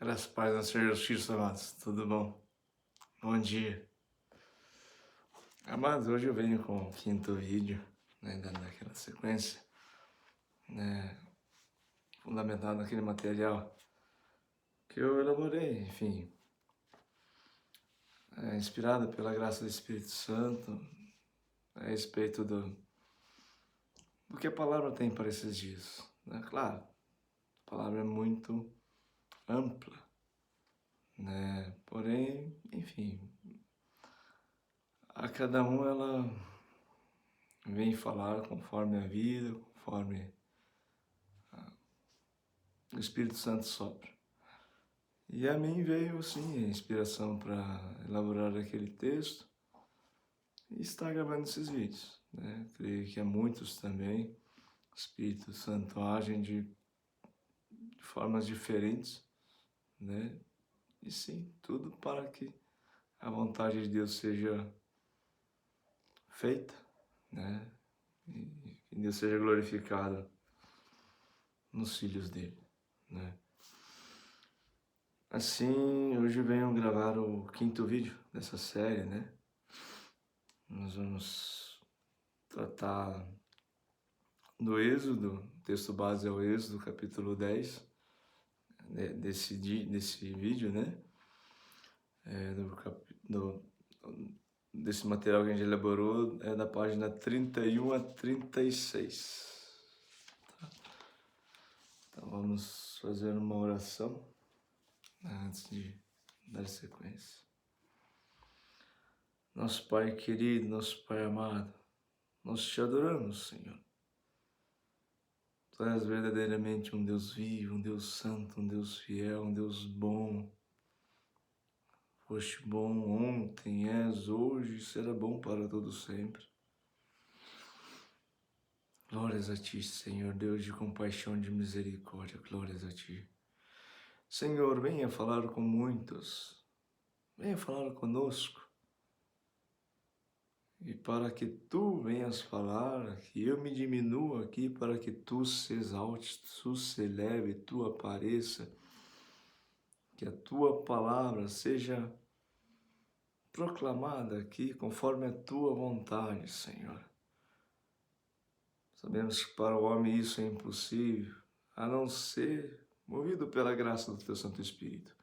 Graças a Pai, nosso Senhor Jesus Cristo, amados. Tudo bom? Bom dia. Amados, hoje eu venho com o quinto vídeo, né, daquela sequência, né, fundamentado naquele material que eu elaborei, enfim, inspirado pela graça do Espírito Santo, a respeito do que a palavra tem para esses dias, né? Claro, a palavra é muito ampla, né? Porém, enfim, a cada um ela vem falar conforme a vida, conforme o Espírito Santo sopra. E a mim veio, sim, a inspiração para elaborar aquele texto e estar gravando esses vídeos, né? Creio que há muitos também, o Espírito Santo age de formas diferentes, né? E sim, tudo para que a vontade de Deus seja feita, né? E que Deus seja glorificado nos filhos dele, né? Assim, hoje venho gravar o quinto vídeo dessa série, né? Nós vamos tratar do Êxodo, o texto base é o Êxodo, capítulo 10, desse vídeo, né? Desse material que a gente elaborou, é da página 31 a 36. Tá? Então vamos fazer uma oração antes de dar sequência. Nosso Pai querido, nosso Pai amado, nós te adoramos, Senhor. Tu és verdadeiramente um Deus vivo, um Deus santo, um Deus fiel, um Deus bom. Foste bom ontem, és hoje e será bom para todo sempre. Glórias a Ti, Senhor, Deus de compaixão e de misericórdia, glórias a Ti. Senhor, venha falar com muitos, venha falar conosco. E para que Tu venhas falar, que eu me diminua aqui, para que Tu se exalte, Tu se eleve, Tu apareça, que a Tua palavra seja proclamada aqui conforme a Tua vontade, Senhor. Sabemos que para o homem isso é impossível, a não ser movido pela graça do Teu Santo Espírito.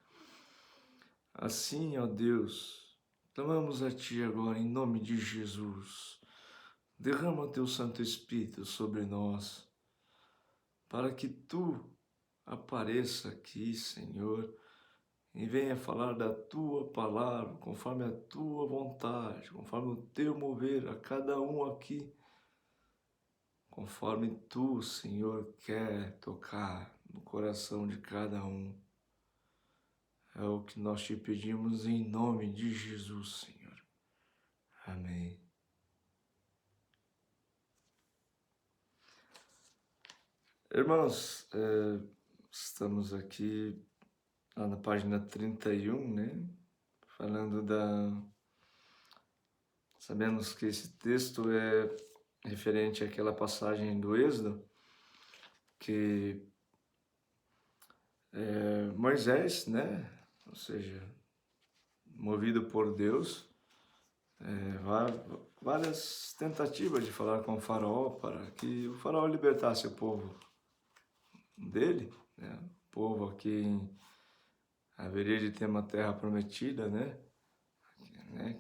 Assim, ó Deus, clamamos a Ti agora em nome de Jesus. Derrama o Teu Santo Espírito sobre nós, para que Tu apareça aqui, Senhor, e venha falar da Tua palavra, conforme a Tua vontade, conforme o Teu mover a cada um aqui, conforme Tu, Senhor, quer tocar no coração de cada um. É o que nós te pedimos em nome de Jesus, Senhor. Amém. Irmãos, estamos aqui lá na página 31, né? Falando Sabemos que esse texto é referente àquela passagem do Êxodo, que Moisés, né? Ou seja, movido por Deus, várias tentativas de falar com o faraó para que o faraó libertasse o povo dele, né? O povo aqui haveria de ter uma terra prometida, né?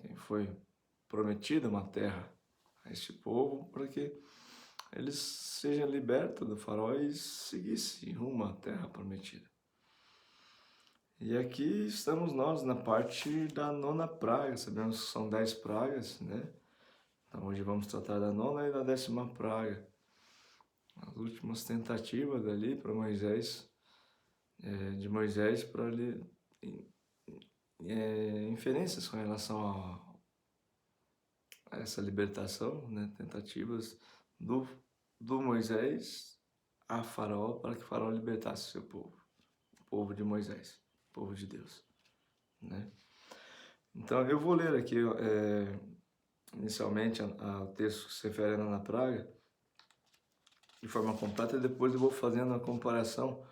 Que foi prometida uma terra a este povo para que eles sejam libertos do faraó e seguissem rumo à terra prometida. E aqui estamos nós na parte da nona praga. Sabemos que são 10 pragas, né? Então hoje vamos tratar da nona e da 10ª praga. As últimas tentativas ali para Moisés, de Moisés para ele, inferências com relação a essa libertação, né? Tentativas do Moisés a Faraó para que Faraó libertasse o seu povo, o povo de Moisés, o povo de Deus, né? Então eu vou ler aqui inicialmente o texto que se refere à nona praga de forma completa e depois eu vou fazendo a comparação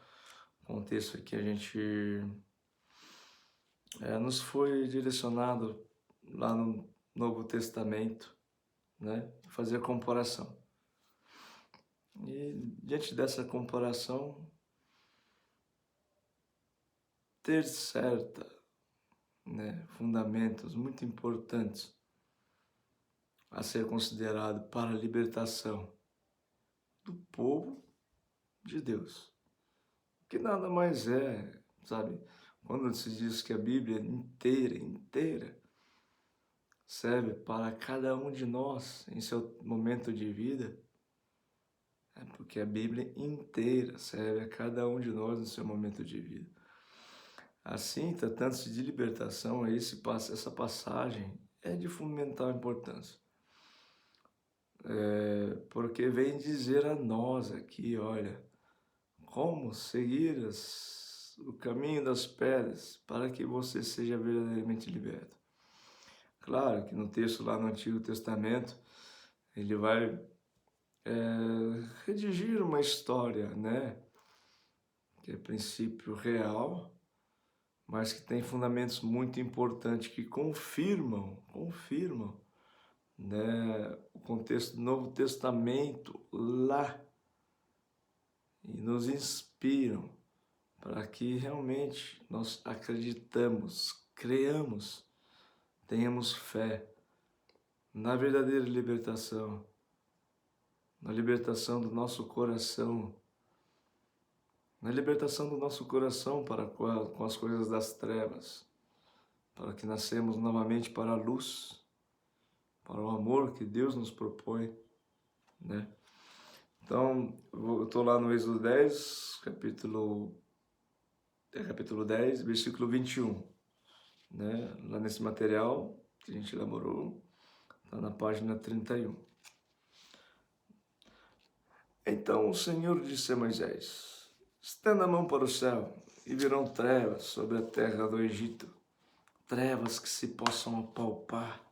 com o texto que a gente nos foi direcionado lá no Novo Testamento, né, fazer a comparação. E diante dessa comparação, ter fundamentos muito importantes a ser considerado para a libertação do povo de Deus. Que nada mais é, sabe? Quando se diz que a Bíblia inteira, serve para cada um de nós em seu momento de vida, é porque a Bíblia inteira serve a cada um de nós no seu momento de vida. Assim, tratando-se de libertação, essa passagem é de fundamental importância. Porque vem dizer a nós aqui, olha, como seguir o caminho das pedras para que você seja verdadeiramente liberto. Claro que no texto lá no Antigo Testamento, ele vai redigir uma história, né? Que é princípio real, mas que tem fundamentos muito importantes que confirmam, né, o contexto do Novo Testamento lá e nos inspiram para que realmente nós acreditamos, creamos, tenhamos fé na verdadeira libertação, na libertação do nosso coração, na libertação do nosso coração com as coisas das trevas, para que nascemos novamente para a luz, para o amor que Deus nos propõe, né? Então, eu estou lá no Êxodo 10, capítulo 10, versículo 21, né? Lá nesse material que a gente elaborou, está na página 31. Então o Senhor disse a Moisés: estenda a mão para o céu, e virão trevas sobre a terra do Egito, trevas que se possam apalpar.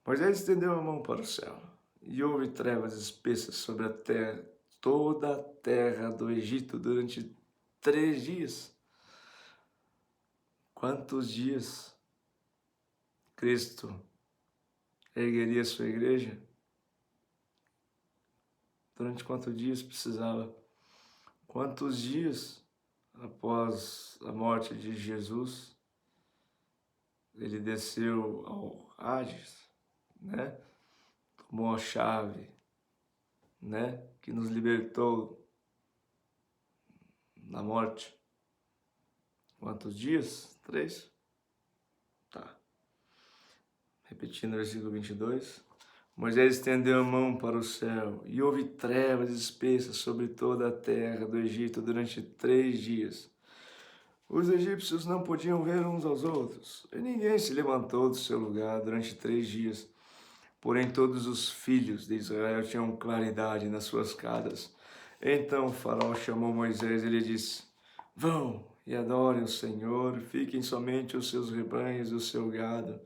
Moisés estendeu a mão para o céu, e houve trevas espessas sobre a terra, toda a terra do Egito durante 3 dias. Quantos dias Cristo ergueria sua igreja? Durante quantos dias precisava? Quantos dias após a morte de Jesus, ele desceu ao Hades, né? Tomou a chave, né? Que nos libertou da morte. Quantos dias? 3? Tá. Repetindo o versículo 22. Moisés estendeu a mão para o céu, e houve trevas espessas sobre toda a terra do Egito durante 3 dias. Os egípcios não podiam ver uns aos outros, e ninguém se levantou do seu lugar durante 3 dias. Porém, todos os filhos de Israel tinham claridade nas suas casas. Então o faraó chamou Moisés e lhe disse: vão e adorem o Senhor, fiquem somente os seus rebanhos e o seu gado.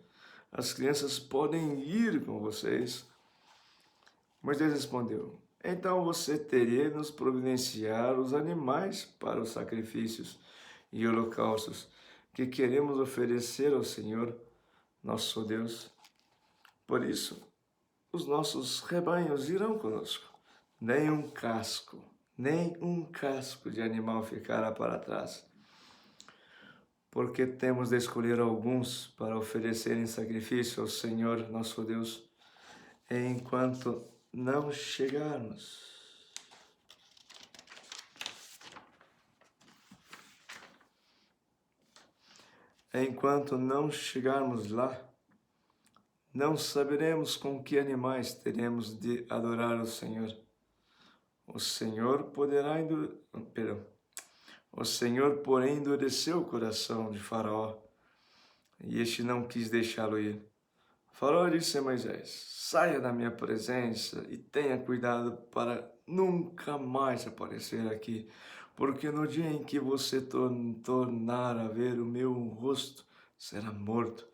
As crianças podem ir com vocês. Moisés respondeu: então você teria de nos providenciar os animais para os sacrifícios e holocaustos que queremos oferecer ao Senhor, nosso Deus. Por isso, os nossos rebanhos irão conosco. Nem um casco de animal ficará para trás. Porque temos de escolher alguns para oferecerem sacrifício ao Senhor, nosso Deus, enquanto não chegarmos. Enquanto não chegarmos lá, não saberemos com que animais teremos de adorar o Senhor. O Senhor, porém, endureceu o coração de Faraó, e este não quis deixá-lo ir. Faraó disse a Moisés: saia da minha presença e tenha cuidado para nunca mais aparecer aqui, porque no dia em que você tornar a ver o meu rosto, será morto.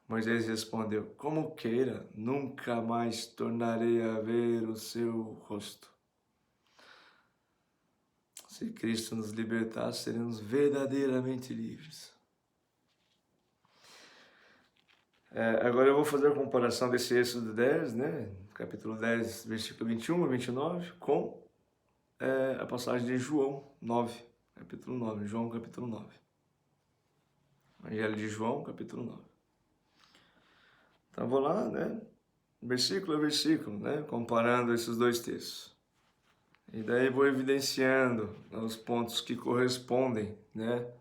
Moisés respondeu: como queira, nunca mais tornarei a ver o seu rosto. Se Cristo nos libertar, seremos verdadeiramente livres. Agora eu vou fazer a comparação desse Êxodo 10, né? Capítulo 10, versículo 21 a 29, com a passagem de João 9, capítulo 9. João, capítulo 9. Evangelho de João, capítulo 9. Então vou lá, né? Versículo a versículo, né? Comparando esses dois textos. E daí vou evidenciando os pontos que correspondem, né?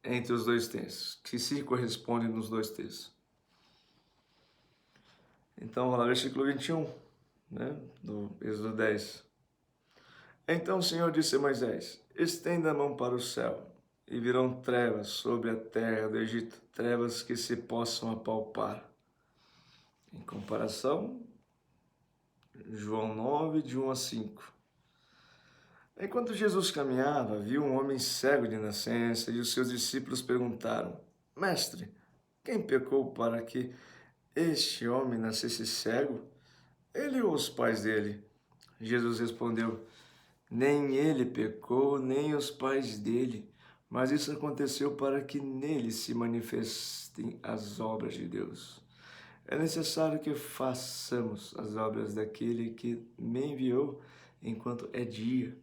Entre os dois textos, que se correspondem nos dois textos. Então, vamos lá, versículo 21, né? Do Êxodo 10. Então o Senhor disse a Moisés: estenda a mão para o céu, e virão trevas sobre a terra do Egito, trevas que se possam apalpar. Em comparação, João 9, de 1 a 5. Enquanto Jesus caminhava, viu um homem cego de nascença, e os seus discípulos perguntaram: Mestre, quem pecou para que este homem nascesse cego? Ele ou os pais dele? Jesus respondeu: nem ele pecou, nem os pais dele, mas isso aconteceu para que nele se manifestem as obras de Deus. É necessário que façamos as obras daquele que me enviou enquanto é dia.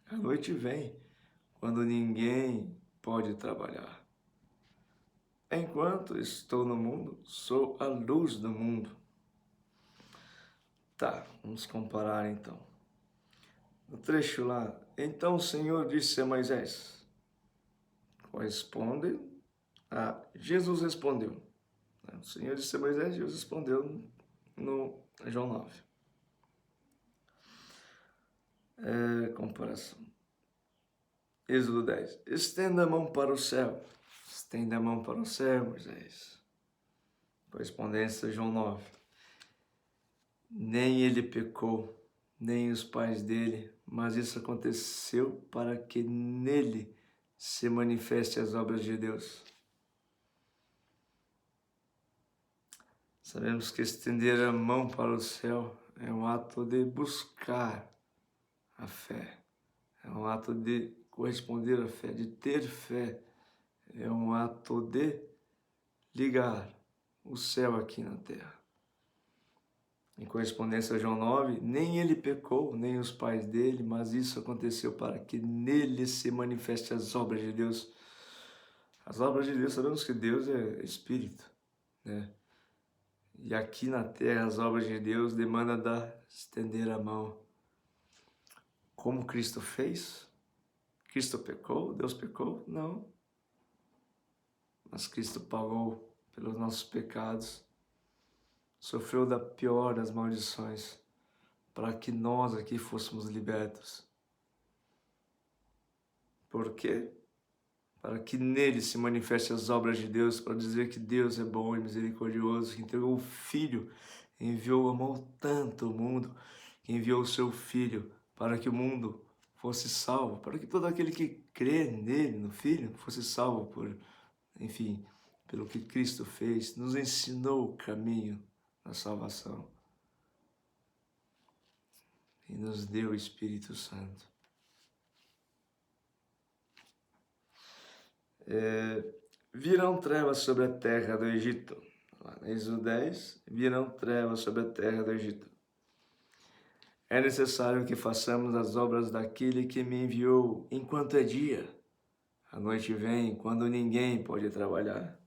A noite vem, quando ninguém pode trabalhar. Enquanto estou no mundo, sou a luz do mundo. Tá, vamos comparar então. No trecho lá, então o Senhor disse a Moisés, corresponde a Jesus respondeu. O Senhor disse a Moisés, Jesus respondeu no João 9. Comparação. Êxodo 10. Estenda a mão para o céu. Estenda a mão para o céu, Moisés. Correspondência a João 9. Nem ele pecou, nem os pais dele, mas isso aconteceu para que nele se manifeste as obras de Deus. Sabemos que estender a mão para o céu é um ato de buscar a fé, é um ato de corresponder à fé, de ter fé, é um ato de ligar o céu aqui na terra. Em correspondência a João 9, nem ele pecou, nem os pais dele, mas isso aconteceu para que nele se manifeste as obras de Deus. As obras de Deus, sabemos que Deus é Espírito, né? E aqui na terra as obras de Deus demandam da estender a mão. Como Cristo fez? Cristo pecou? Deus pecou? Não. Mas Cristo pagou pelos nossos pecados. Sofreu da pior das maldições, para que nós aqui fôssemos libertos. Por quê? Para que nele se manifeste as obras de Deus, para dizer que Deus é bom e misericordioso, que entregou o Filho, enviou, amou tanto o mundo, que enviou o seu Filho para que o mundo fosse salvo, para que todo aquele que crê nele, no Filho, fosse salvo por, enfim, pelo que Cristo fez, nos ensinou o caminho da salvação e nos deu o Espírito Santo. Virão trevas sobre a terra do Egito. Lá no Êxodo 10, virão trevas sobre a terra do Egito. É necessário que façamos as obras daquele que me enviou enquanto é dia. A noite vem quando ninguém pode trabalhar.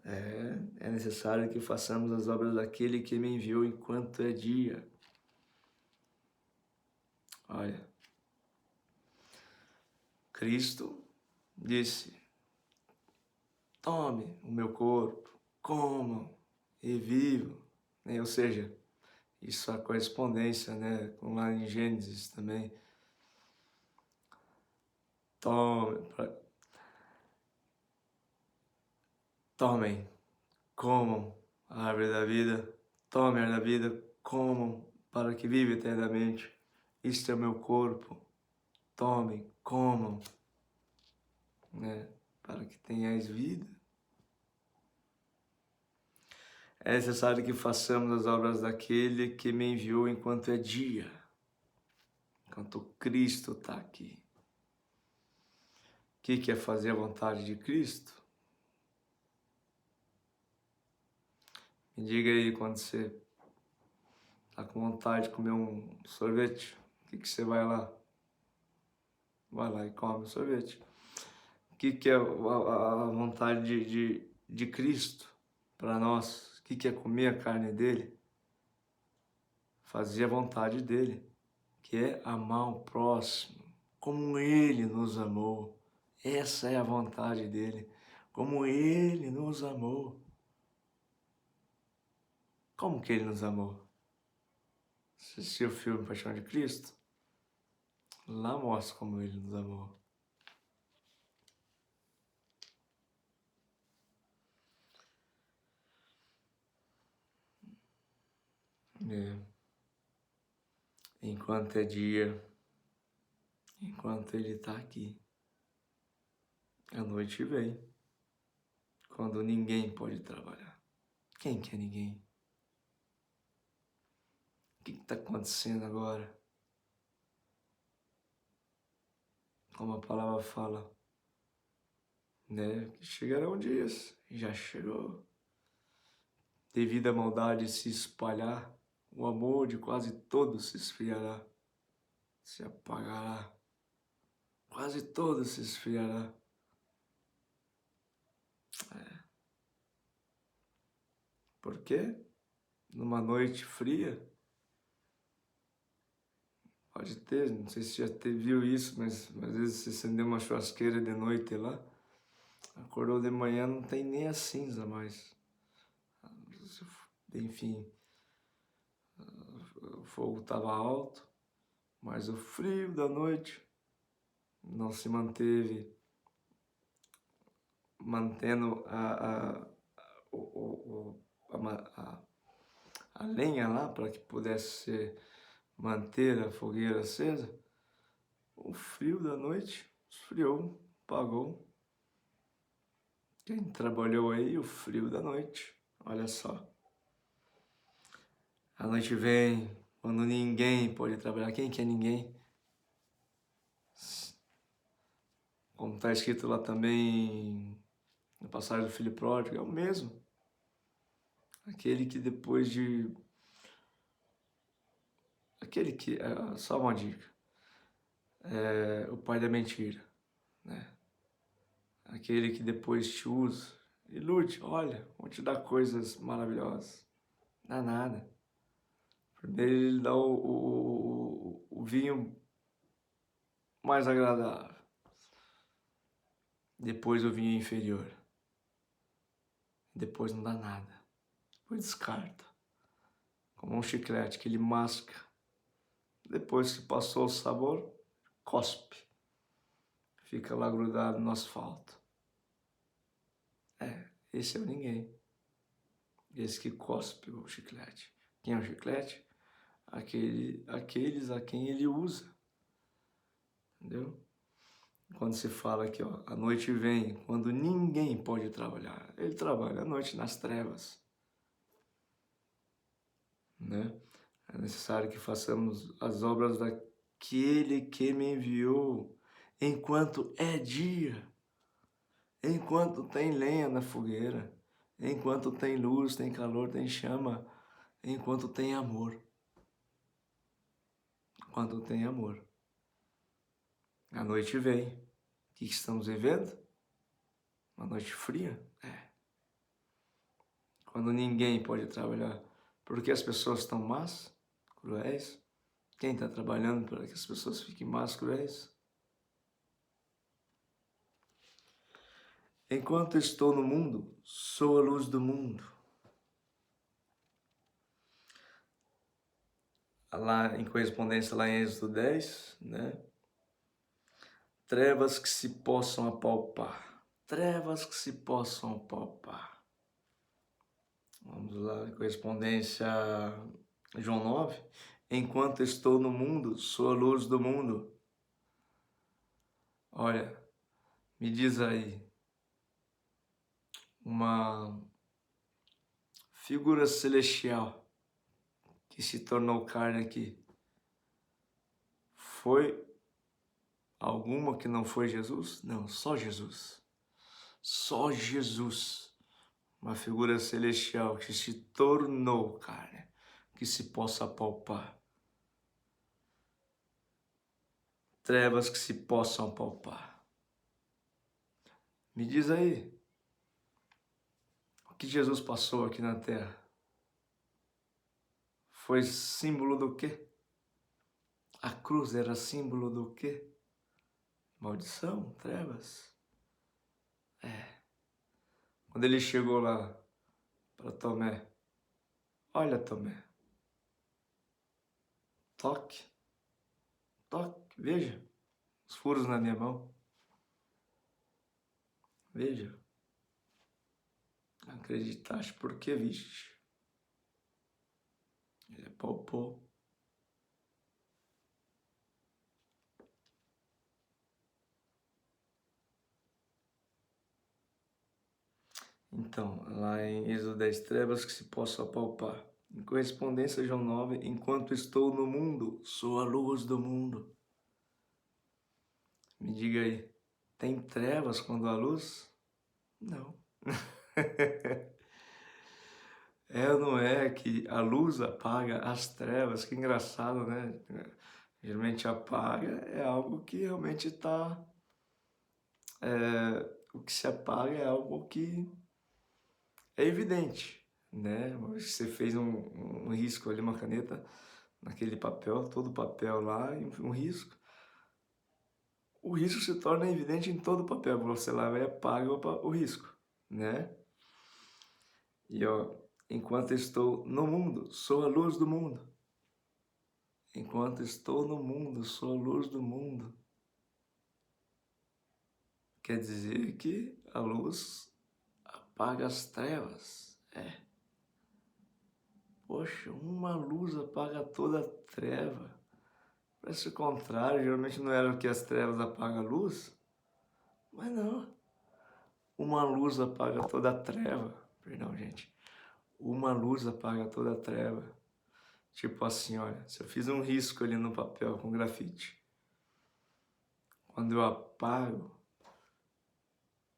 É necessário que façamos as obras daquele que me enviou enquanto é dia. Olha, Cristo disse: tome o meu corpo, comam e vivam. Ou seja, isso é a correspondência, né, com lá em Gênesis também. Tomem, comam a árvore da vida, tomem a árvore da vida, comam para que viva eternamente. Isto é o meu corpo, tomem, comam, né, para que tenhais vida. É necessário que façamos as obras daquele que me enviou enquanto é dia, enquanto Cristo está aqui. que é fazer a vontade de Cristo? Me diga aí quando você está com vontade de comer um sorvete, o que você vai lá? Vai lá e come o sorvete. O que é a vontade de Cristo para nós? O que é comer a carne dele? Fazer a vontade dele, que é amar o próximo, como ele nos amou. Essa é a vontade dele, como ele nos amou. Como que ele nos amou? Você assistiu o filme Paixão de Cristo? Lá mostra como ele nos amou. É. Enquanto é dia, enquanto ele está aqui, a noite vem, quando ninguém pode trabalhar. Quem que é ninguém? O que está acontecendo agora? Como a palavra fala, né? Que chegarão dias, já chegou. Devido à maldade se espalhar, o amor de quase todos se esfriará, se apagará. Quase todo se esfriará. Por quê? Numa noite fria, pode ter, não sei se já viu isso, mas às vezes você acendeu uma churrasqueira de noite lá, acordou de manhã, não tem nem a cinza mais. Enfim, o fogo estava alto, mas o frio da noite não se mantendo a lenha lá para que pudesse manter a fogueira acesa. O frio da noite esfriou, apagou. Quem trabalhou aí, o frio da noite, olha só. A noite vem quando ninguém pode trabalhar. Quem que é ninguém? Como está escrito lá também na passagem do filho pródigo, é o mesmo. Aquele que depois de... Aquele que... Só uma dica. O pai da mentira, né? Aquele que depois te usa, ilude, olha, vou te dar coisas maravilhosas. Não dá nada. Primeiro ele dá o vinho mais agradável. Depois o vinho inferior. Depois não dá nada. Depois descarta. Como um chiclete que ele masca. Depois que passou o sabor, cospe. Fica lá grudado no asfalto. Esse é o ninguém. Esse que cospe o chiclete. Quem é o chiclete? Aqueles a quem ele usa. Entendeu? Quando se fala aqui, ó, a noite vem, quando ninguém pode trabalhar. Ele trabalha à noite nas trevas. Né? É necessário que façamos as obras daquele que me enviou, enquanto é dia, enquanto tem lenha na fogueira, enquanto tem luz, tem calor, tem chama, enquanto tem amor. Enquanto tem amor. A noite vem. O que estamos vivendo? Uma noite fria? Quando ninguém pode trabalhar. Porque as pessoas estão más, cruéis. Quem está trabalhando para que as pessoas fiquem más, cruéis? Enquanto estou no mundo, sou a luz do mundo. Lá em correspondência, lá em Êxodo 10, né? Trevas que se possam apalpar. Trevas que se possam apalpar. Vamos lá, em correspondência João 9. Enquanto estou no mundo, sou a luz do mundo. Olha, me diz aí, uma figura celestial que se tornou carne aqui, foi alguma que não foi Jesus? Não, só Jesus. Só Jesus. Uma figura celestial que se tornou carne, que se possa palpar. Trevas que se possam palpar. Me diz aí, o que Jesus passou aqui na terra? Foi símbolo do quê? A cruz era símbolo do quê? Maldição, trevas. Quando ele chegou lá para Tomé, olha Tomé, toque, veja os furos na minha mão. Veja. Acreditaste porque viste. Ele apalpou. Então, lá em Êxodo 10, trevas que se possam apalpar. Em correspondência, João 9, enquanto estou no mundo, sou a luz do mundo. Me diga aí, tem trevas quando há luz? Não. É ou não é que a luz apaga as trevas? Que engraçado, né? Geralmente apaga é algo que realmente está... o que se apaga é algo que é evidente, né? Uma vez que você fez um risco ali, uma caneta, naquele papel, todo o papel lá, um risco. O risco se torna evidente em todo o papel. Você lá vai e apaga o risco, né? E ó, enquanto estou no mundo, sou a luz do mundo. Enquanto estou no mundo, sou a luz do mundo. Quer dizer que a luz apaga as trevas. Poxa, uma luz apaga toda a treva. Parece o contrário, geralmente não era que as trevas apagam a luz, mas não. Uma luz apaga toda a treva. Perdão, gente. Uma luz apaga toda a treva. Tipo assim, olha, se eu fiz um risco ali no papel com grafite, quando eu apago,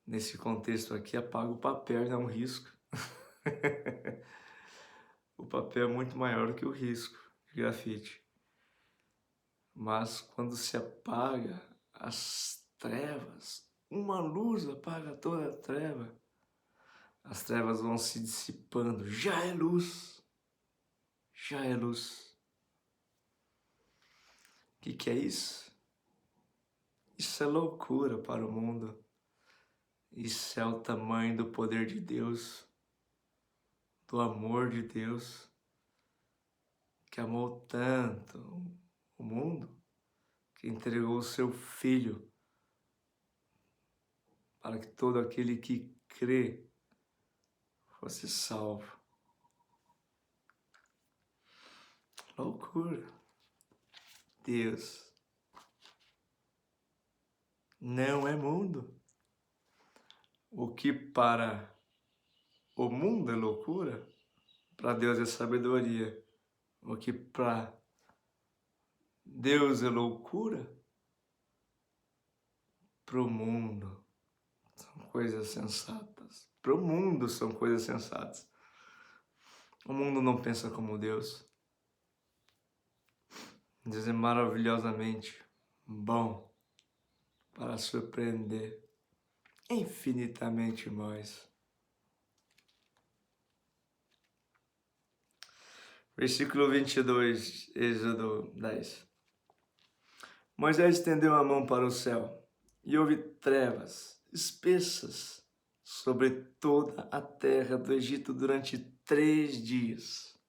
nesse contexto aqui, apago o papel, não é um risco. O papel é muito maior do que o risco de grafite. Mas quando se apaga as trevas, uma luz apaga toda a treva. As trevas vão se dissipando. Já é luz. Já é luz. O que é isso? Isso é loucura para o mundo. Isso é o tamanho do poder de Deus, do amor de Deus, que amou tanto o mundo, que entregou o seu Filho para que todo aquele que crê fosse salvo. Loucura. Deus não é mundo. O que para o mundo é loucura, para Deus é sabedoria. O que para Deus é loucura, para o mundo são coisas sensatas. Para o mundo são coisas sensatas. O mundo não pensa como Deus. Deus é maravilhosamente bom para surpreender infinitamente mais. Versículo 22, Êxodo 10. Moisés estendeu a mão para o céu e houve trevas espessas sobre toda a terra do Egito durante 3 dias.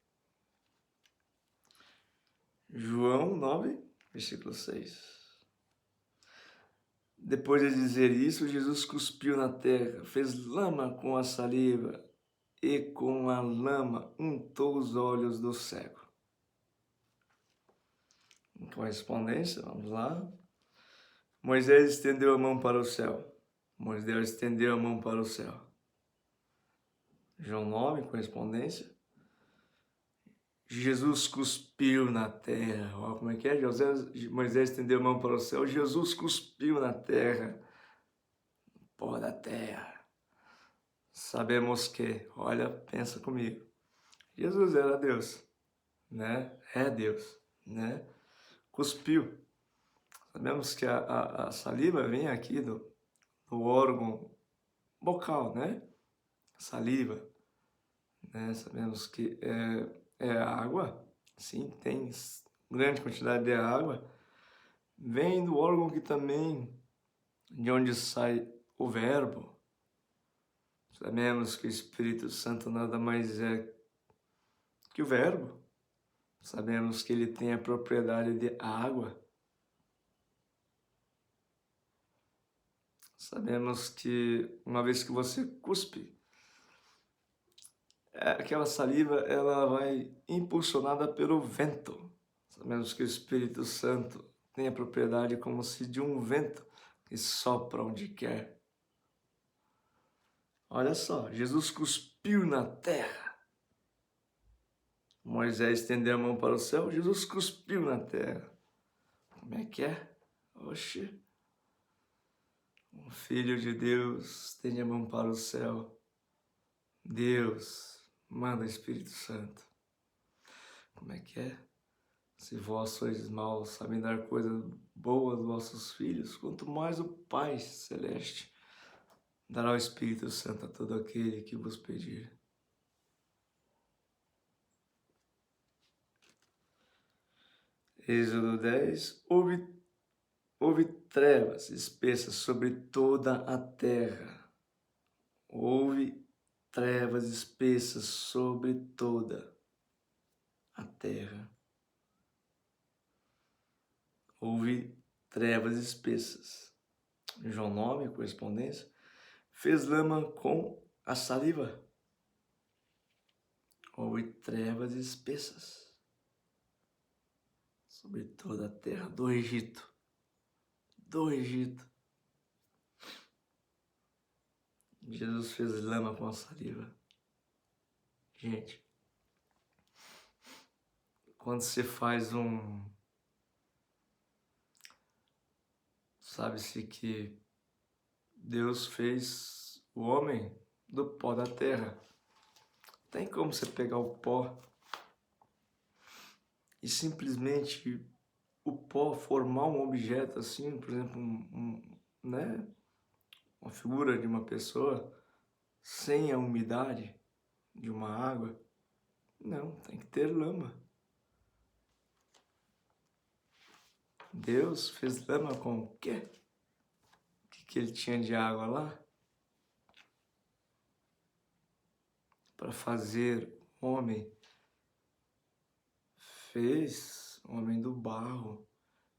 João 9, versículo 6. Depois de dizer isso, Jesus cuspiu na terra, fez lama com a saliva e com a lama untou os olhos do cego. Em correspondência, vamos lá. Moisés estendeu a mão para o céu. Moisés estendeu a mão para o céu. João 9, correspondência. Jesus cuspiu na terra. Olha como é que é? Moisés estendeu a mão para o céu. Jesus cuspiu na terra, pó da terra. Sabemos que, olha, pensa comigo. Jesus era Deus, né? É Deus, né? Cuspiu. Sabemos que a saliva vem aqui do órgão bucal, né? Saliva, né? Sabemos que é água, sim, tem grande quantidade de água. Vem do órgão que também, de onde sai o verbo. Sabemos que o Espírito Santo nada mais é que o verbo. Sabemos que ele tem a propriedade de água. Sabemos que uma vez que você cuspe, aquela saliva ela vai impulsionada pelo vento. Sabemos que o Espírito Santo tem a propriedade como se de um vento que sopra onde quer. Olha só, Jesus cuspiu na terra. Moisés estendeu a mão para o céu, Jesus cuspiu na terra. Como é que é? Oxe. Um filho de Deus estende a mão para o céu. Deus manda o Espírito Santo. Como é que é? Se vós sois maus, sabem dar coisas boas aos vossos filhos, quanto mais o Pai Celeste dará o Espírito Santo a todo aquele que vos pedir. Êxodo 10, houve trevas espessas sobre toda a terra. Houve trevas espessas sobre toda a terra. Houve trevas espessas. João 9, correspondência, fez lama com a saliva. Houve trevas espessas sobre toda a terra do Egito. Do Egito. Jesus fez lama com a saliva. Gente, quando você faz sabe-se que Deus fez o homem do pó da terra. Tem como você pegar o pó e simplesmente o pó formar um objeto assim, por exemplo, né? Uma figura de uma pessoa sem a umidade de uma água? Não, tem que ter lama. Deus fez lama com o quê? O que ele tinha de água lá? Para fazer homem. Fez homem do barro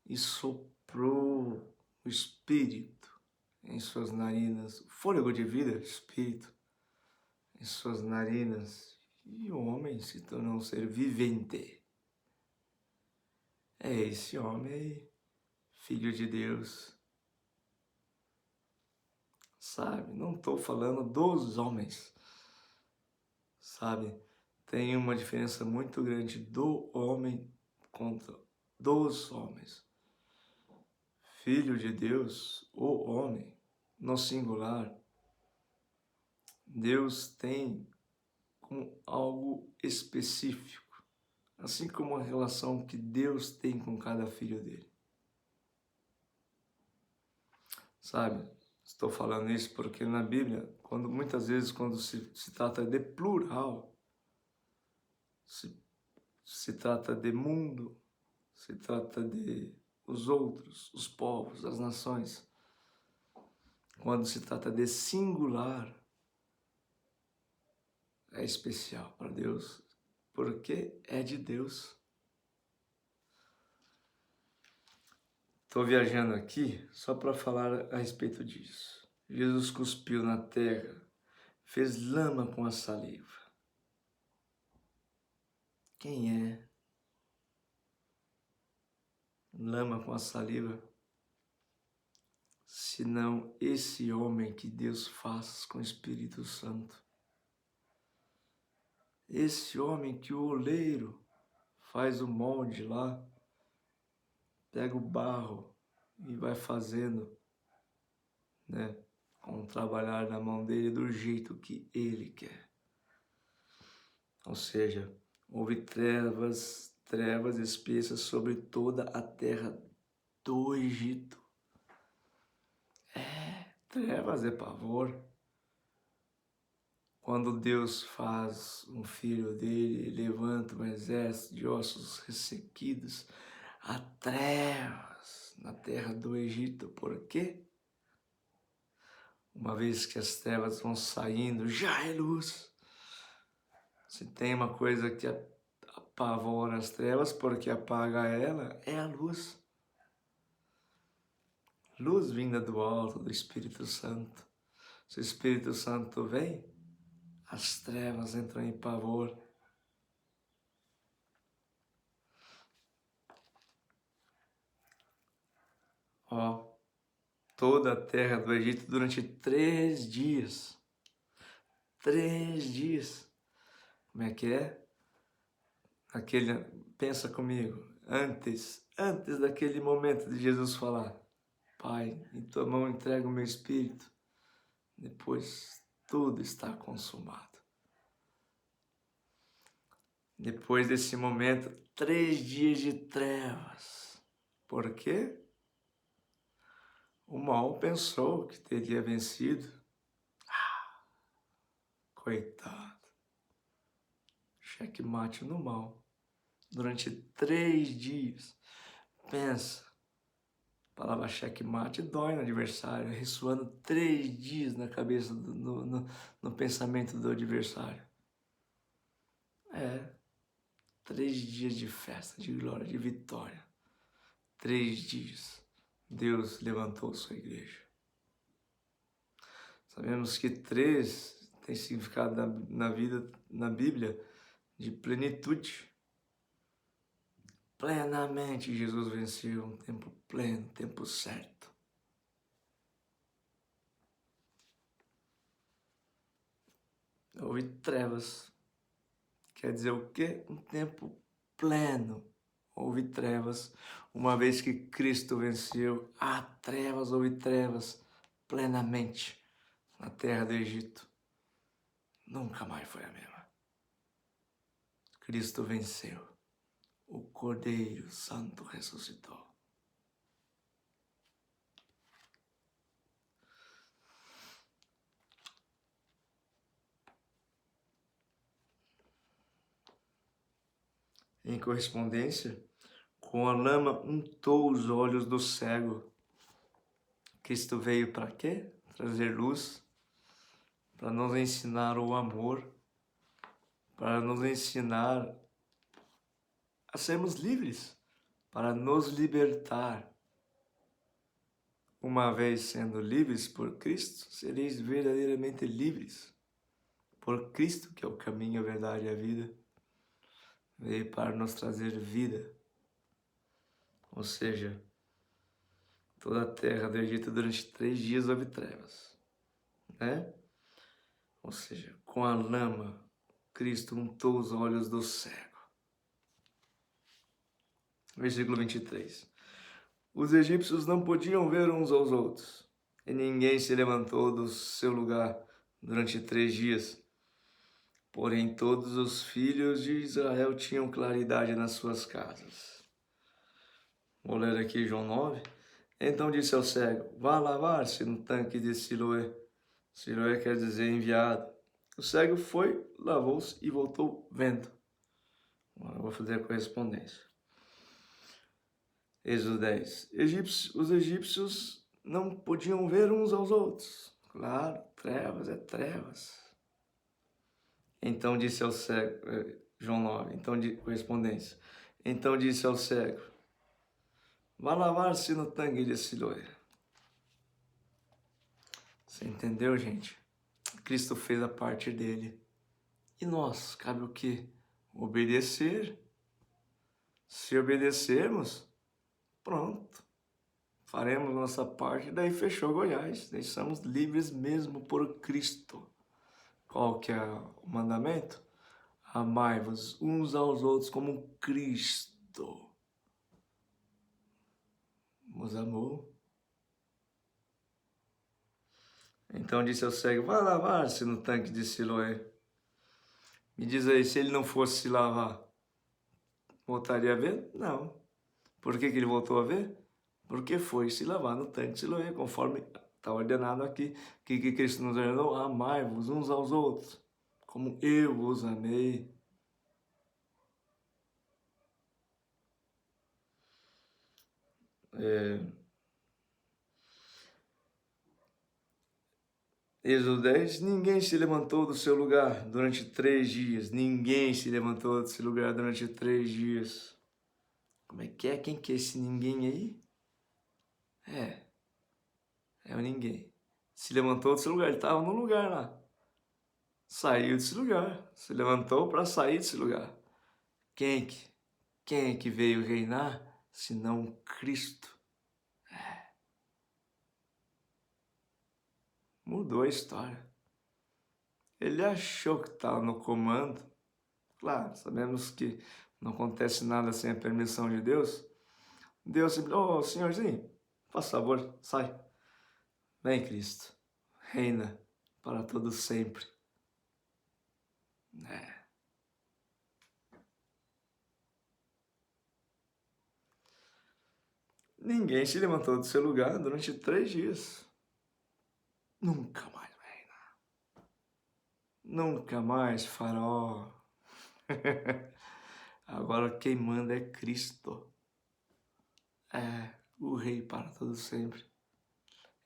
e soprou o Espírito em suas narinas, o fôlego de vida, Espírito, em suas narinas, e o homem se tornou um ser vivente. É esse homem, filho de Deus. Sabe, não estou falando dos homens, sabe? Tem uma diferença muito grande do homem contra dos homens. Filho de Deus, o homem, no singular, Deus tem com algo específico, assim como a relação que Deus tem com cada filho dele. Sabe, estou falando isso porque na Bíblia, muitas vezes quando se trata de plural, se trata de mundo, se trata de os outros, os povos, as nações. Quando se trata de singular, é especial para Deus, porque é de Deus. Estou viajando aqui só para falar a respeito disso. Jesus cuspiu na terra, fez lama com a saliva. Quem é? Lama com a saliva, senão esse homem que Deus faz com o Espírito Santo. Esse homem que o oleiro faz o molde lá, pega o barro e vai fazendo, né? Com trabalhar na mão dele do jeito que ele quer. Ou seja, houve trevas espessas sobre toda a terra do Egito. Trevas é pavor. Quando Deus faz um filho dele, levanta um exército de ossos ressequidos, há trevas na terra do Egito. Por quê? Uma vez que as trevas vão saindo, já é luz. Se tem uma coisa que apavora as trevas, porque apaga ela, é a luz. Luz vinda do alto, do Espírito Santo. Se o Espírito Santo vem, as trevas entram em pavor. Ó, toda a terra do Egito durante 3 dias. 3 dias. Como é que é? Pensa comigo, antes daquele momento de Jesus falar, Pai, em tua mão entrego o meu espírito. Depois tudo está consumado. Depois desse momento, 3 dias de trevas. Por quê? O mal pensou que teria vencido. Coitado. Checkmate no mal. Durante 3 dias. Pensa. A palavra checkmate dói no adversário, ressoando 3 dias na cabeça, no pensamento do adversário. 3 dias de festa, de glória, de vitória. 3 dias. Deus levantou sua igreja. Sabemos que 3 tem significado na Bíblia, de plenitude. Plenamente Jesus venceu, um tempo pleno, tempo certo. Houve trevas. Quer dizer o quê? Um tempo pleno. Houve trevas. Uma vez que Cristo venceu, há trevas, houve trevas plenamente na terra do Egito. Nunca mais foi a mesma. Cristo venceu. O Cordeiro Santo ressuscitou. Em correspondência, com a lama untou os olhos do cego. Cristo veio para quê? Trazer luz, para nos ensinar o amor, para nos ensinar a sermos livres, para nos libertar. Uma vez sendo livres por Cristo, sereis verdadeiramente livres. Por Cristo, que é o caminho, a verdade e a vida, veio para nos trazer vida. Ou seja, toda a terra do Egito durante 3 dias houve trevas, né? Ou seja, com a lama, Cristo untou os olhos do cego. Versículo 23. Os egípcios não podiam ver uns aos outros, e ninguém se levantou do seu lugar durante 3 dias. Porém, todos os filhos de Israel tinham claridade nas suas casas. Vou ler aqui João 9. Então disse ao cego, vá lavar-se no tanque de Siloé. Siloé quer dizer enviado. O cego foi, lavou-se e voltou vendo. Agora eu vou fazer a correspondência. Êxodo 10. Os egípcios não podiam ver uns aos outros. Claro, trevas é trevas. Então disse ao cego, João 9, então correspondência. Então disse ao cego, vá lavar-se no tanque de Siloé. Você entendeu, gente? Cristo fez a parte dele. E nós, cabe o quê? Obedecer. Se obedecermos, pronto. Faremos nossa parte, daí fechou Goiás. Daí somos livres mesmo por Cristo. Qual que é o mandamento? amai-vos uns aos outros como Cristo nos amou. Então disse ao cego, vá lavar-se no tanque de Siloé. Me diz aí, se ele não fosse se lavar, voltaria a ver? Não. Por que ele voltou a ver? Porque foi se lavar no tanque de Siloé, conforme está ordenado aqui, que Cristo nos ordenou, amai-vos uns aos outros, como eu vos amei. Êxodo 10, ninguém se levantou do seu lugar durante 3 dias. Ninguém se levantou do seu lugar durante 3 dias. Como é que é? Quem que é esse ninguém aí? É o ninguém. Se levantou do seu lugar, ele estava no lugar lá. Saiu desse lugar. Se levantou para sair desse lugar. Quem é que veio reinar, senão Cristo? Mudou a história. Ele achou que estava no comando. Claro, sabemos que não acontece nada sem a permissão de Deus. Deus simplesmente, senhorzinho, faz favor, sai. Vem, Cristo, reina para todo sempre. Ninguém se levantou do seu lugar durante 3 dias. Nunca mais vai reinar. Nunca mais, Faraó. Agora quem manda é Cristo. O rei para todo sempre.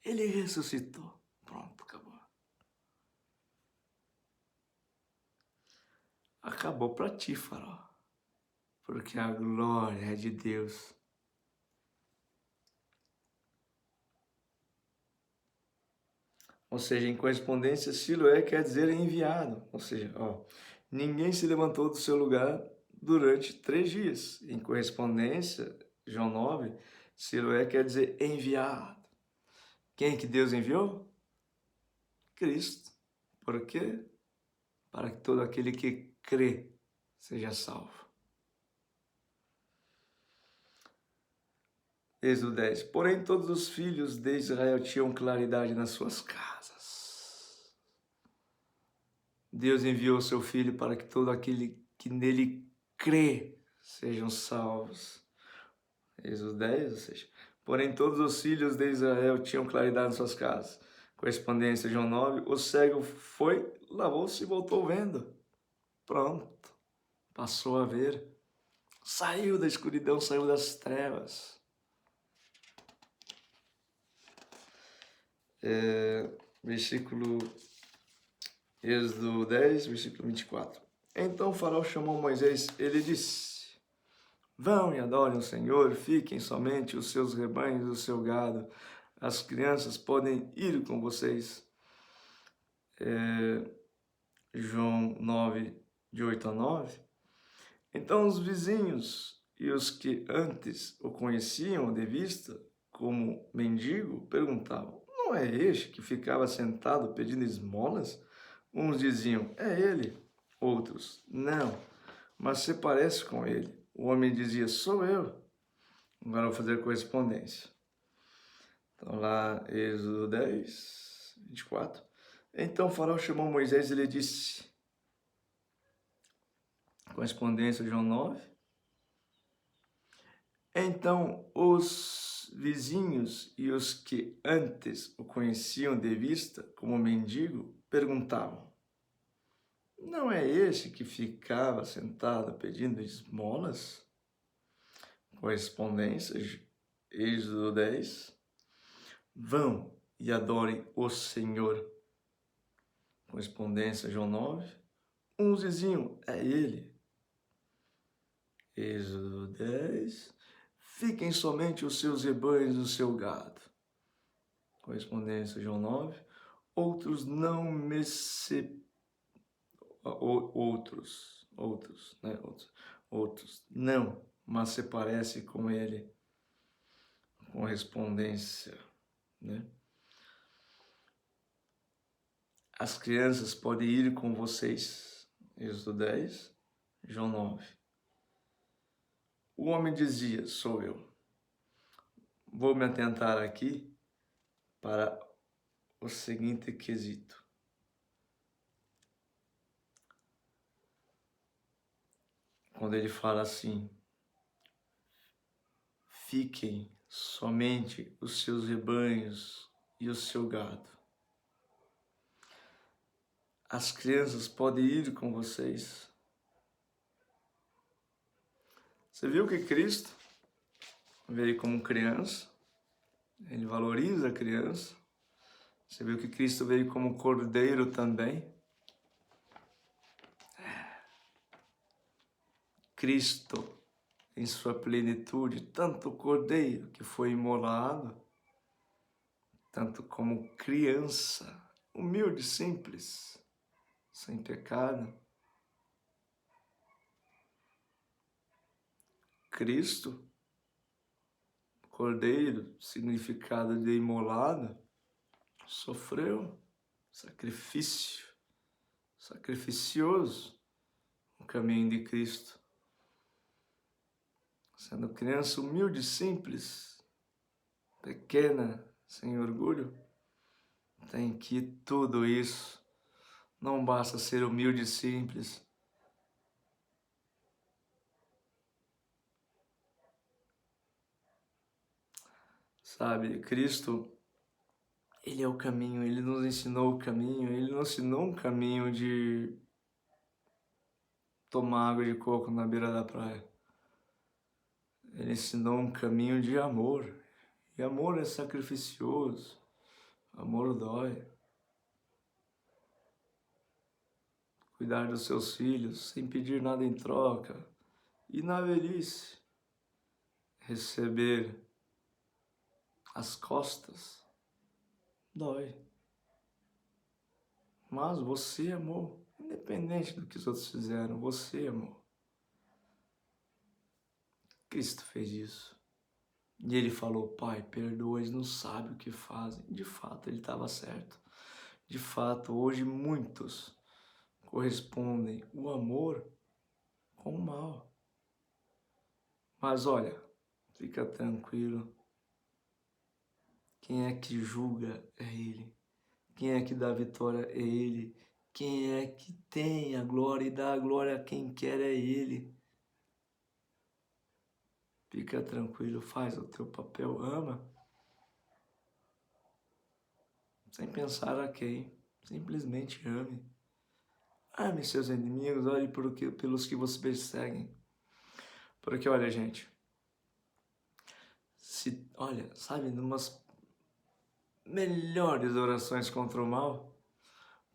Ele ressuscitou. Pronto, acabou. Acabou para ti, Faraó. Porque a glória é de Deus. Ou seja, em correspondência, Siloé quer dizer enviado. Ou seja, ninguém se levantou do seu lugar durante 3 dias. Em correspondência, João 9, Siloé quer dizer enviado. Quem que Deus enviou? Cristo. Por quê? Para que todo aquele que crê seja salvo. Êxodo 10. Porém, todos os filhos de Israel tinham claridade nas suas casas. Deus enviou o seu Filho para que todo aquele que nele crê sejam salvos. Êxodo 10, ou seja, porém todos os filhos de Israel tinham claridade nas suas casas. Correspondência, João 9, o cego foi, lavou-se e voltou vendo. Pronto, passou a ver. Saiu da escuridão, saiu das trevas. Versículo Êxodo 10, versículo 24. Então o faraó chamou Moisés, ele disse, vão e adorem o Senhor, fiquem somente os seus rebanhos e o seu gado. As crianças podem ir com vocês. João 9, de 8 a 9. Então os vizinhos e os que antes o conheciam de vista como mendigo perguntavam, não é este que ficava sentado pedindo esmolas? Uns diziam, é ele. Outros, não, mas se parece com ele. O homem dizia, sou eu. Agora eu vou fazer correspondência. Então lá, Êxodo 10, 24. Então o faraó chamou Moisés e lhe disse, correspondência João 9. Então os vizinhos e os que antes o conheciam de vista como mendigo perguntavam, não é este que ficava sentado pedindo esmolas? Correspondência, Êxodo 10. Vão e adorem o Senhor. Correspondência, João 9. Uns diziam, é ele. Êxodo 10. Fiquem somente os seus rebanhos e o seu gado. Correspondência, João 9. Outros não me se... Outros, não, mas se parece com ele. Correspondência, né? As crianças podem ir com vocês. Êxodo 10. João 9. O homem dizia: sou eu. Vou me atentar aqui para o seguinte quesito. Quando ele fala assim: fiquem somente os seus rebanhos e o seu gado. As crianças podem ir com vocês. Você viu que Cristo veio como criança? Ele valoriza a criança. Você viu que Cristo veio como cordeiro também? Cristo, em sua plenitude, tanto cordeiro que foi imolado, tanto como criança, humilde, simples, sem pecado. Cristo, cordeiro, significado de imolado, sofreu sacrifício, sacrificioso no caminho de Cristo. Sendo criança humilde, simples, pequena, sem orgulho, tem que tudo isso. Não basta ser humilde e simples. Sabe, Cristo, Ele é o caminho, Ele nos ensinou o caminho, Ele nos ensinou um caminho de tomar água de coco na beira da praia. Ele ensinou um caminho de amor, e amor é sacrificioso, amor dói. Cuidar dos seus filhos sem pedir nada em troca, e na velhice, receber as costas, dói. Mas você amou, independente do que os outros fizeram, você amou. Cristo fez isso. E ele falou: Pai, perdoa, eles não sabem o que fazem. De fato, ele estava certo. De fato, hoje muitos correspondem o amor com o mal. Mas olha, fica tranquilo. Quem é que julga é Ele. Quem é que dá vitória é Ele. Quem é que tem a glória e dá a glória a quem quer é Ele. Fica tranquilo, faz o teu papel, ama. Sem pensar a quem, simplesmente ame. Ame seus inimigos, olhe pelos que você perseguem. Porque olha, gente, olha, sabe, numas melhores orações contra o mal,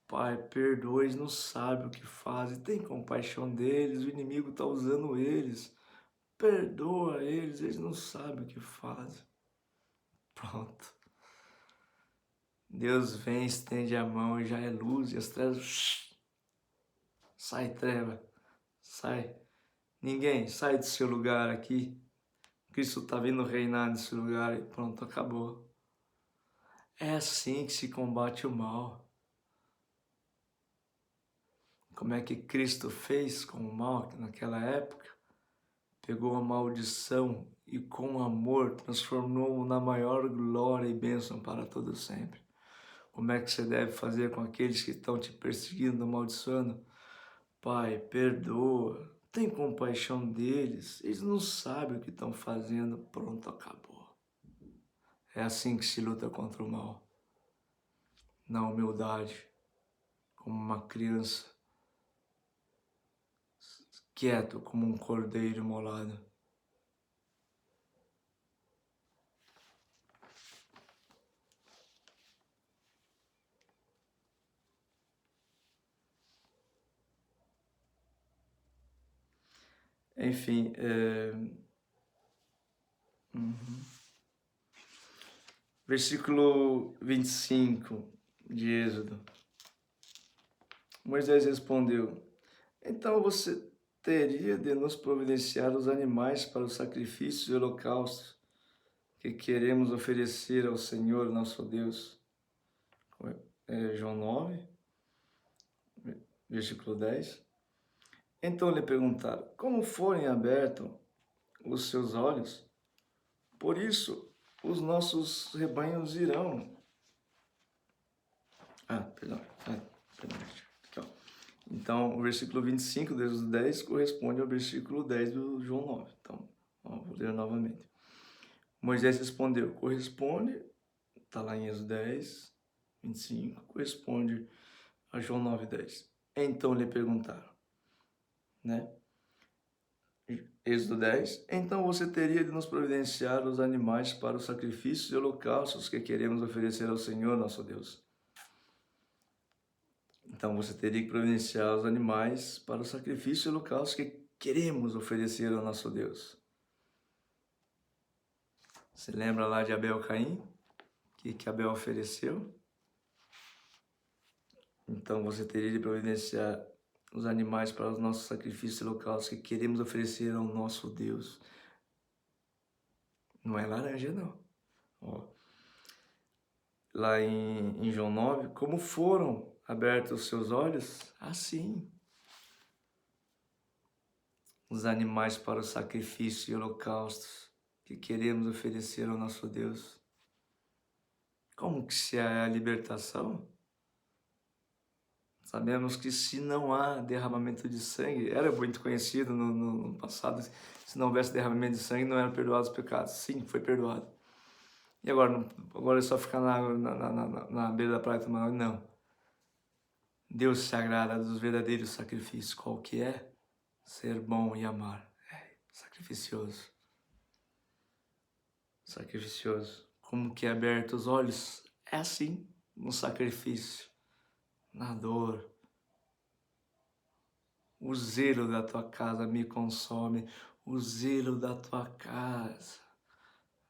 Pai, perdoa, eles não sabem o que fazem, tem compaixão deles, o inimigo está usando eles. Perdoa eles, eles não sabem o que fazem. Pronto. Deus vem, estende a mão e já é luz, e as trevas... Sai, treva, sai. Ninguém, sai do seu lugar aqui. Cristo está vindo reinar nesse lugar e pronto, acabou. É assim que se combate o mal. Como é que Cristo fez com o mal naquela época? Pegou a maldição e com amor transformou na maior glória e bênção para todo sempre. Como é que você deve fazer com aqueles que estão te perseguindo, amaldiçoando? Pai, perdoa, tem compaixão deles, eles não sabem o que estão fazendo, pronto, acabou. É assim que se luta contra o mal. Na humildade, como uma criança, quieto como um cordeiro imolado. Enfim, versículo 25 de Êxodo. Moisés respondeu: então você teria de nos providenciar os animais para os sacrifícios e holocaustos que queremos oferecer ao Senhor nosso Deus. João 9, versículo 10. Então lhe perguntaram: como forem abertos os seus olhos? Por isso os nossos rebanhos irão. Perdão. Aqui, ó. Então, o versículo 25, desde o 10, corresponde ao versículo 10 do João 9. Então, vou ler novamente. Moisés respondeu: corresponde, está lá em Êxodo 10, 25, corresponde a João 9, 10. Então lhe perguntaram, né? Êxodo 10, então você teria de nos providenciar os animais para os sacrifícios e holocaustos que queremos oferecer ao Senhor nosso Deus. Então você teria que providenciar os animais para o sacrifício e holocaustos que queremos oferecer ao nosso Deus. Você lembra lá de Abel e Caim? O que Abel ofereceu? Então você teria de providenciar os animais para os nossos sacrifícios e holocaustos que queremos oferecer ao nosso Deus. Não é laranja, não. Ó. Lá em João 9, como foram abertos os seus olhos? Assim. Os animais para o sacrifício e holocaustos que queremos oferecer ao nosso Deus. Como que se é a libertação? Sabemos que se não há derramamento de sangue, era muito conhecido no passado, se não houvesse derramamento de sangue, não eram perdoados os pecados. Sim, foi perdoado. E agora é só ficar na beira da praia tomando água? Não. Deus se agrada dos verdadeiros sacrifícios. Qual que é? Ser bom e amar. Sacrificioso. Sacrificioso. Como que é aberto os olhos? É assim, no sacrifício, na dor. O zelo da tua casa me consome. O zelo da tua casa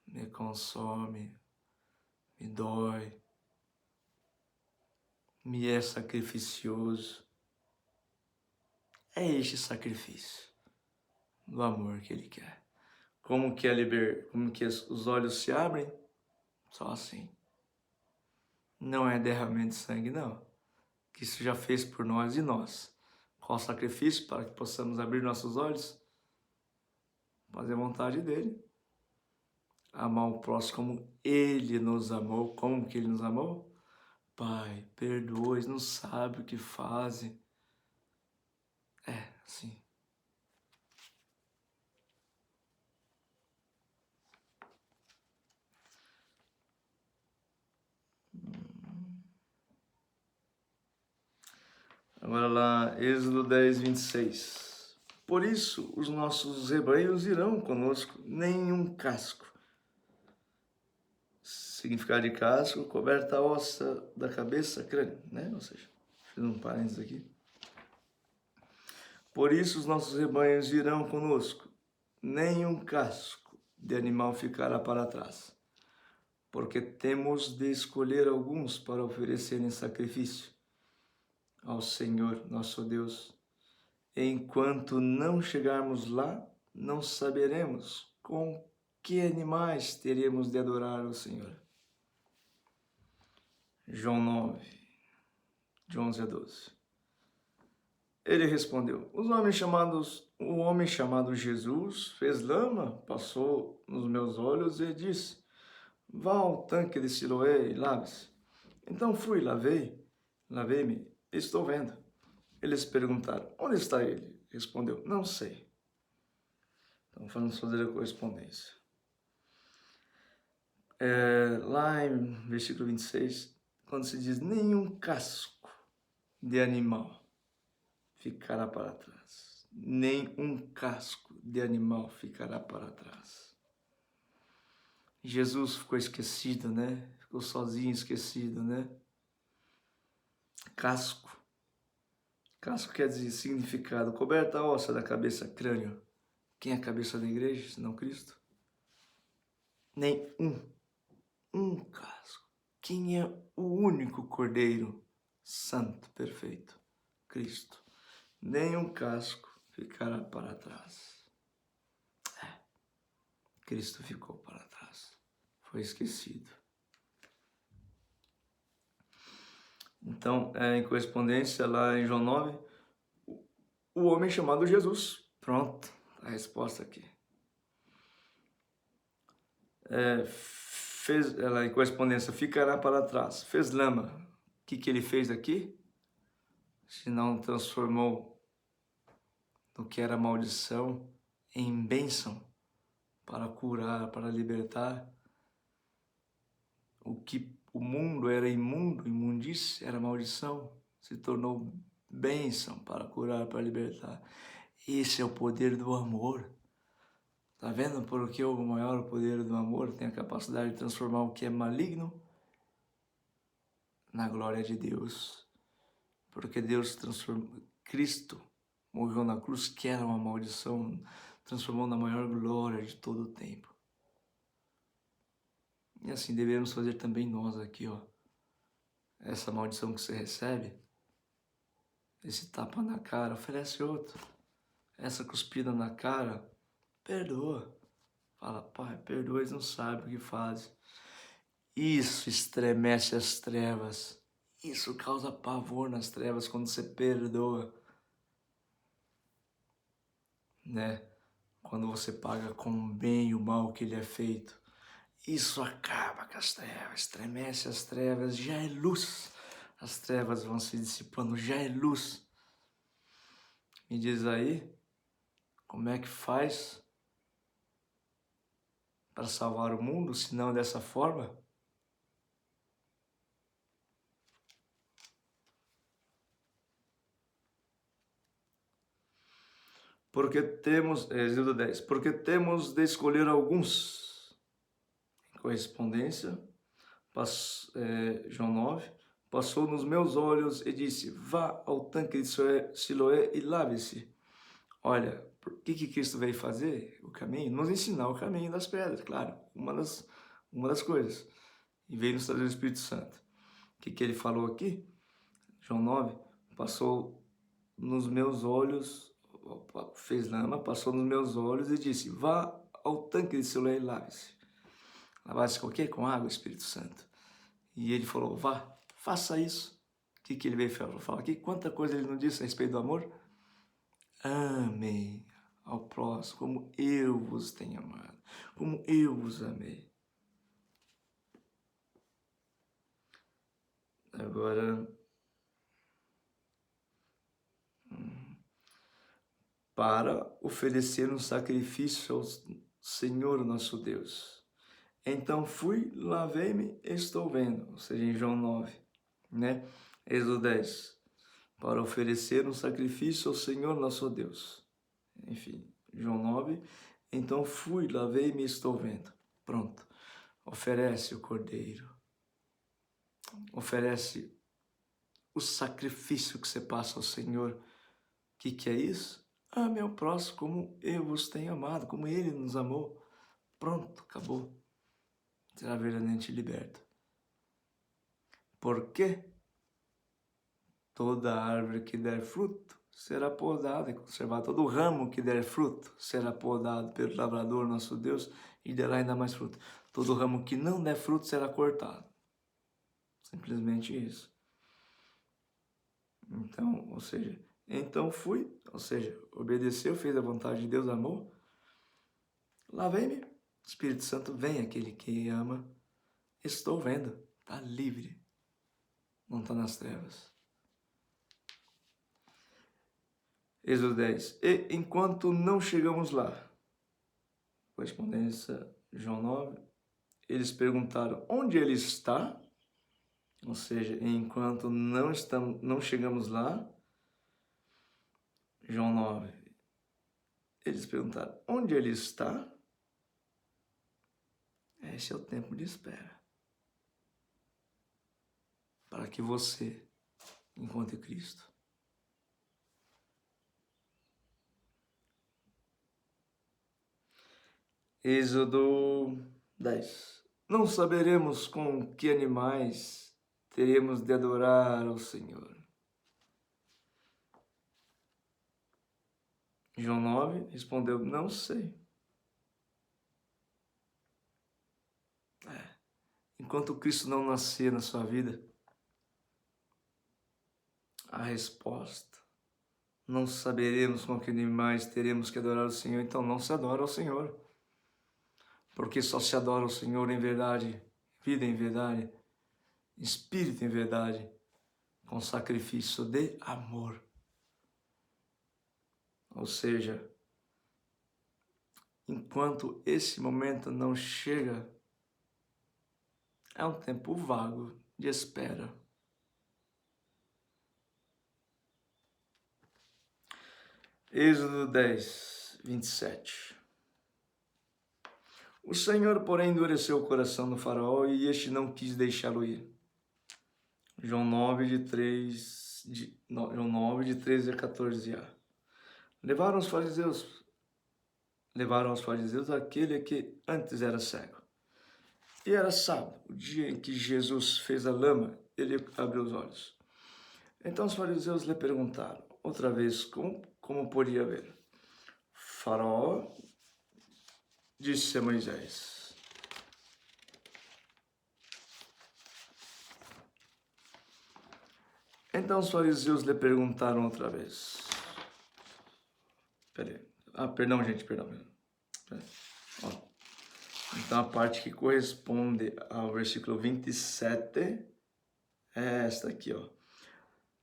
me consome, me dói, me é sacrificioso. É este sacrifício do amor que Ele quer. Como que os olhos se abrem? Só assim. Não é derramamento de sangue, não. Que isso já fez por nós e nós. Qual o sacrifício para que possamos abrir nossos olhos? Fazer a vontade dEle. Amar o próximo como Ele nos amou. Como que Ele nos amou? Pai, perdoa, eles não sabem o que fazem. Assim. Agora lá, Êxodo 10, 26. Por isso, os nossos rebanhos irão conosco, nenhum casco. Significado de casco, coberta óssea da cabeça, crânio, né? Ou seja, fiz um parênteses aqui. Por isso, os nossos rebanhos irão conosco, nenhum casco de animal ficará para trás. Porque temos de escolher alguns para oferecerem sacrifício ao Senhor nosso Deus. Enquanto não chegarmos lá, não saberemos com que animais teremos de adorar ao Senhor. João 9, de 11 a 12. Ele respondeu: o homem chamado Jesus fez lama, passou nos meus olhos e disse: vá ao tanque de Siloé e lave-se. Então fui, lavei-me, e estou vendo. Eles perguntaram: onde está ele? Respondeu: não sei. Então vamos fazer a correspondência. Lá em versículo 26, quando se diz: nenhum casco de animal ficará para trás. Nenhum casco de animal ficará para trás. Jesus ficou esquecido, né? Ficou sozinho, esquecido, né? Casco. Casco quer dizer significado. Coberta óssea da cabeça, crânio. Quem é a cabeça da igreja, senão Cristo? Nem um casco. Quem é o único Cordeiro Santo, perfeito? Cristo. Nenhum casco ficará para trás. Cristo ficou para trás. Foi esquecido. Então, em correspondência, lá em João 9, o homem chamado Jesus. Pronto, a resposta aqui. Fez ela em correspondência, ficará para trás. Fez lama. O que ele fez aqui? Se não transformou no que era maldição em bênção para curar, para libertar. O que o mundo era imundo, imundície, era maldição, se tornou bênção para curar, para libertar. Esse é o poder do amor. Tá vendo? Porque o maior poder do amor tem a capacidade de transformar o que é maligno na glória de Deus. Porque Deus transformou, Cristo morreu na cruz, que era uma maldição, transformou na maior glória de todo o tempo. E assim devemos fazer também nós aqui, ó. Essa maldição que você recebe, esse tapa na cara, oferece outro. Essa cuspida na cara, perdoa. Fala, Pai, perdoa, eles não sabem o que fazem. Isso estremece as trevas. Isso causa pavor nas trevas quando você perdoa. Né? Quando você paga com o bem e o mal que lhe é feito. Isso acaba com as trevas, estremece as trevas, já é luz. As trevas vão se dissipando, já é luz. Me diz aí, como é que faz para salvar o mundo, se não dessa forma? Porque temos, Êxodo 10, porque temos de escolher alguns. Em correspondência, João 9, passou nos meus olhos e disse, vá ao tanque de Siloé e lave-se. Olha, o que Cristo veio fazer? O caminho? Nos ensinar o caminho das pedras, claro, uma das coisas. E veio nos trazer o Espírito Santo. O que ele falou aqui? João 9, passou nos meus olhos, fez lama, passou nos meus olhos e disse, vá ao tanque de Siloé e lave-se. Lavasse com o quê? Com água, Espírito Santo. E ele falou, vá, faça isso. O que ele veio falar aqui? Quanta coisa ele não disse a respeito do amor? Amem ao próximo como eu vos tenho amado, como eu vos amei. Agora, para oferecer um sacrifício ao Senhor nosso Deus. Então fui, lavei-me, estou vendo. Ou seja, em João 9, né? Êxodo 10. Para oferecer um sacrifício ao Senhor nosso Deus. Enfim, João 9. Então fui, lavei-me, estou vendo. Pronto. Oferece o cordeiro. Oferece o sacrifício que você passa ao Senhor. O que é isso? Ame ao próximo como eu vos tenho amado, como Ele nos amou. Pronto, acabou. Será verdadeiramente liberto. Porque toda árvore que der fruto será podada e conservada. Todo ramo que der fruto será podado pelo lavrador, nosso Deus, e dará ainda mais fruto. Todo ramo que não der fruto será cortado. Simplesmente isso. Então, ou seja, então fui, ou seja, obedeceu, fez a vontade de Deus, amou. Lavei-me, Espírito Santo vem, aquele que ama. Estou vendo, está livre, não está nas trevas. Êxodo 10. E enquanto não chegamos lá, correspondência João 9, eles perguntaram onde ele está, ou seja, enquanto não chegamos lá, João 9, eles perguntaram onde ele está. Esse é o tempo de espera. Para que você encontre Cristo. Êxodo 10. Não saberemos com que animais teremos de adorar ao Senhor. João 9 respondeu, não sei. Enquanto Cristo não nascer na sua vida, a resposta não saberemos com que animais teremos que adorar o Senhor, então não se adora ao Senhor. Porque só se adora o Senhor em verdade, vida em verdade, espírito em verdade, com sacrifício de amor. Ou seja, enquanto esse momento não chega, é um tempo vago de espera. Êxodo 10, 27. O Senhor, porém, endureceu o coração do faraó e este não quis deixá-lo ir. João 9, de 13 a 14a. Levaram aos fariseus aquele que antes era cego. E era sábado, o dia em que Jesus fez a lama, ele abriu os olhos. Então os fariseus lhe perguntaram outra vez como podia ver. Faraó disse a Moisés: Então os fariseus lhe perguntaram outra vez. Perdão. Ó. Então a parte que corresponde ao versículo 27 é esta aqui, ó.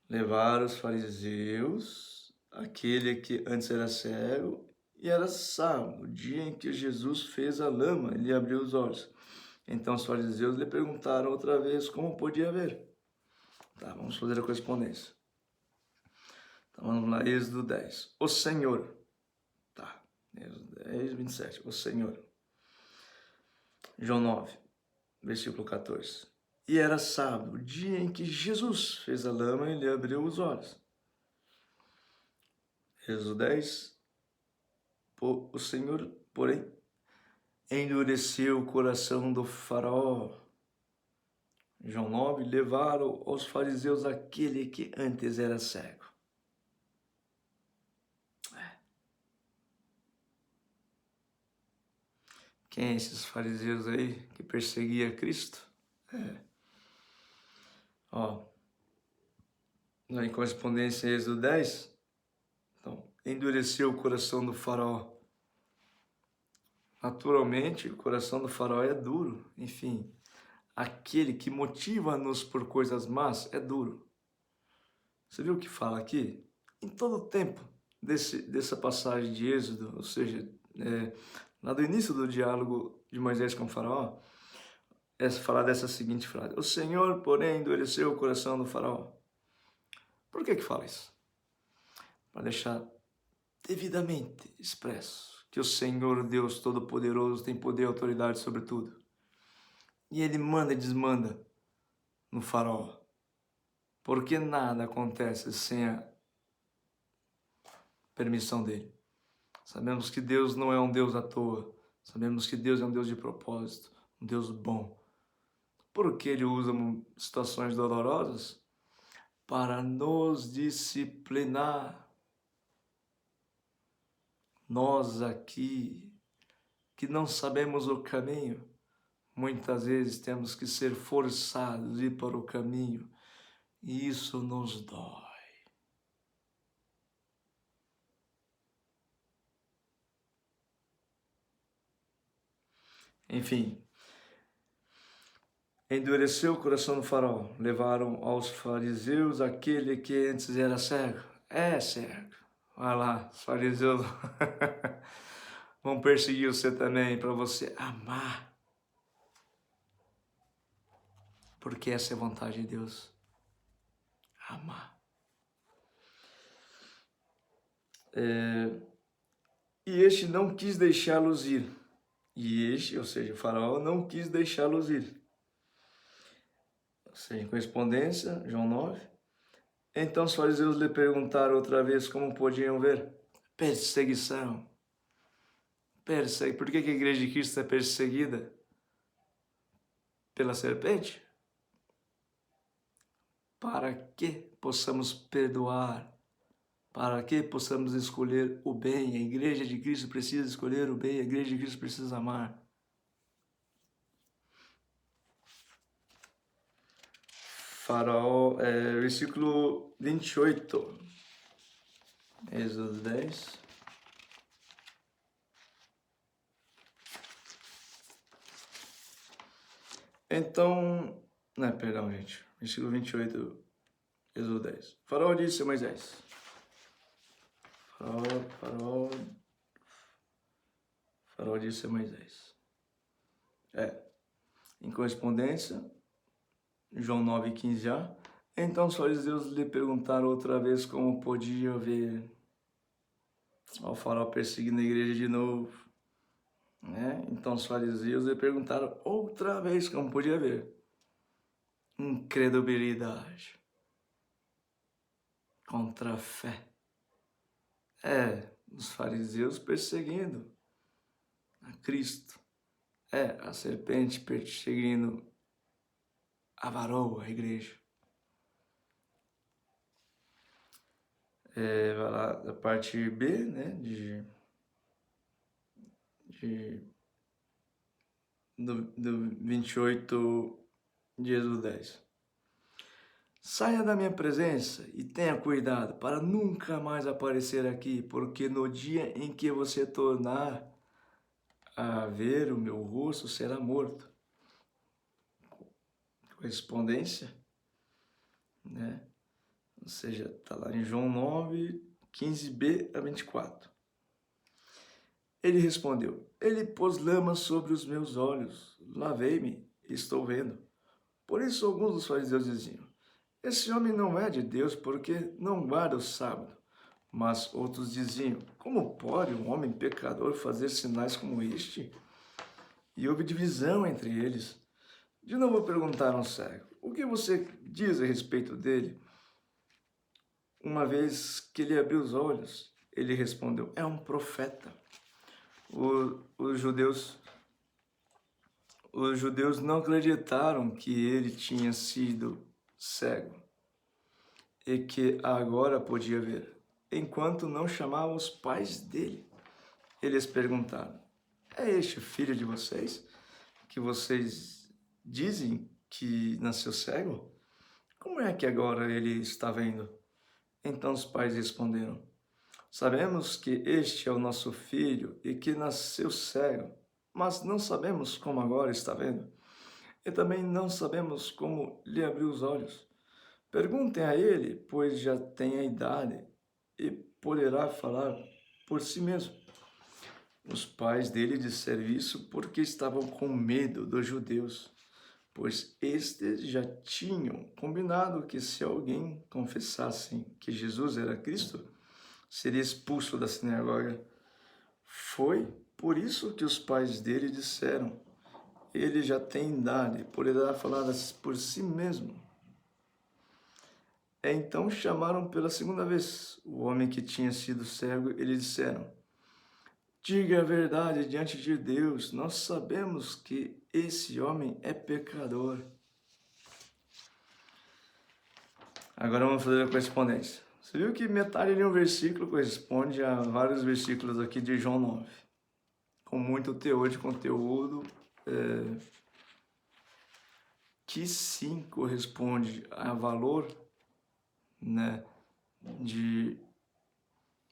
Levaram os fariseus, aquele que antes era cego, e era sábado, o dia em que Jesus fez a lama, ele abriu os olhos. Então os fariseus lhe perguntaram outra vez como podia ver. Tá, vamos fazer a correspondência. Então vamos lá, Êxodo 10. O Senhor. Tá, Êxodo 10, 27. O Senhor. João 9, versículo 14. E era sábado, o dia em que Jesus fez a lama e ele abriu os olhos. Êxodo 10. O Senhor, porém, endureceu o coração do faraó. João 9, levaram aos fariseus aquele que antes era cego. Quem é esses fariseus aí que perseguia Cristo? Ó, em correspondência a Êxodo 10, então, endureceu o coração do faraó. Naturalmente, o coração do faraó é duro. Enfim, aquele que motiva-nos por coisas más é duro. Você viu o que fala aqui? Em todo o tempo dessa passagem de Êxodo, ou seja, lá do início do diálogo de Moisés com o faraó, é falar dessa seguinte frase: O Senhor, porém, endureceu o coração do faraó. Por que fala isso? Para deixar devidamente expresso que o Senhor Deus Todo-Poderoso tem poder e autoridade sobre tudo. E Ele manda e desmanda no faraó. Porque nada acontece sem a permissão dele. Sabemos que Deus não é um Deus à toa. Sabemos que Deus é um Deus de propósito, um Deus bom. Por que Ele usa situações dolorosas? Para nos disciplinar. Nós aqui, que não sabemos o caminho, muitas vezes temos que ser forçados a ir para o caminho. E isso nos dói. Enfim, endureceu o coração do faraó. Levaram aos fariseus aquele que antes era cego. É cego. Vai lá, os fariseus vão perseguir você também para você amar. Porque essa é a vontade de Deus. Amar. E este não quis deixá-los ir. E este, ou seja, o faraó não quis deixá-los ir. Ou seja, em correspondência, João 9. Então os fariseus lhe perguntaram outra vez como podiam ver. Perseguição. Por que a igreja de Cristo é perseguida pela serpente? Para que possamos perdoar, para que possamos escolher o bem. A igreja de Cristo precisa escolher o bem, a igreja de Cristo precisa amar. Faraó, versículo 28. Êxodo 10. Então, não, perdão, gente. Versículo 28, Êxodo 10. Faraó disse a Moisés. Faraó disse a Moisés. Em correspondência, João 9,15a. Então os fariseus lhe perguntaram outra vez como podia ver. Ó, o faraó perseguindo a igreja de novo. Então os fariseus lhe perguntaram outra vez como podia ver. Incredulidade contra a fé. Os fariseus perseguindo a Cristo. A serpente perseguindo a varoa, a igreja. Vai lá da parte B, né, do 28 de Êxodo 10. Saia da minha presença e tenha cuidado para nunca mais aparecer aqui, porque no dia em que você tornar a ver o meu rosto, será morto. Correspondência, né? Ou seja, está lá em João 9, 15b a 24. Ele respondeu, ele pôs lama sobre os meus olhos, lavei-me e estou vendo. Por isso alguns dos fariseus diziam, esse homem não é de Deus porque não guarda o sábado. Mas outros diziam, como pode um homem pecador fazer sinais como este? E houve divisão entre eles. De novo perguntaram ao cego, o que você diz a respeito dele? Uma vez que ele abriu os olhos, ele respondeu, é um profeta. Os judeus não acreditaram que ele tinha sido cego e que agora podia ver, enquanto não chamavam os pais dele. Eles perguntaram, é este o filho de vocês, que vocês dizem que nasceu cego? Como é que agora ele está vendo? Então os pais responderam, sabemos que este é o nosso filho e que nasceu cego, mas não sabemos como agora está vendo. E também não sabemos como lhe abriu os olhos. Perguntem a ele, pois já tem a idade e poderá falar por si mesmo. Os pais dele disseram isso porque estavam com medo dos judeus, pois estes já tinham combinado que se alguém confessasse que Jesus era Cristo, seria expulso da sinagoga. Foi por isso que os pais dele disseram, ele já tem idade, poderá falar por si mesmo. Então chamaram pela segunda vez o homem que tinha sido cego e lhe disseram, diga a verdade diante de Deus, nós sabemos que esse homem é pecador. Agora vamos fazer a correspondência. Você viu que metade de um versículo corresponde a vários versículos aqui de João 9, com muito teor de conteúdo, que sim corresponde a valor, né, de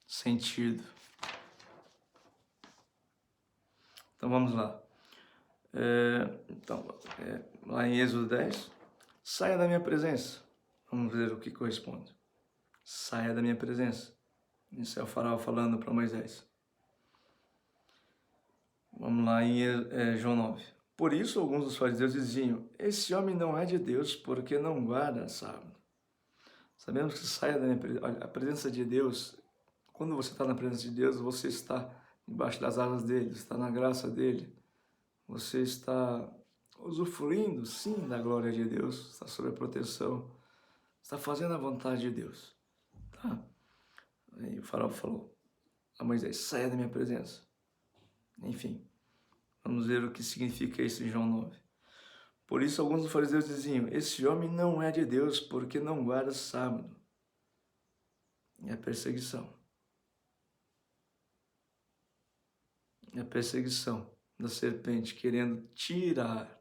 sentido. Então vamos lá. Lá em Êxodo 10, saia da minha presença. Vamos ver o que corresponde. Saia da minha presença. Isso é o faraó falando para Moisés. Vamos lá em João 9. Por isso alguns dos fariseus diziam, esse homem não é de Deus porque não guarda sábado. Sabemos que saia da minha presença. Olha, a presença de Deus, quando você está na presença de Deus, você está debaixo das asas dele, está na graça dele. Você está usufruindo, sim, da glória de Deus, está sob a proteção, está fazendo a vontade de Deus. Tá? Aí o faraó falou a Moisés, saia da minha presença. Enfim, vamos ver o que significa isso em João 9. Por isso alguns dos fariseus diziam, esse homem não é de Deus porque não guarda sábado. É perseguição. É perseguição da serpente querendo tirar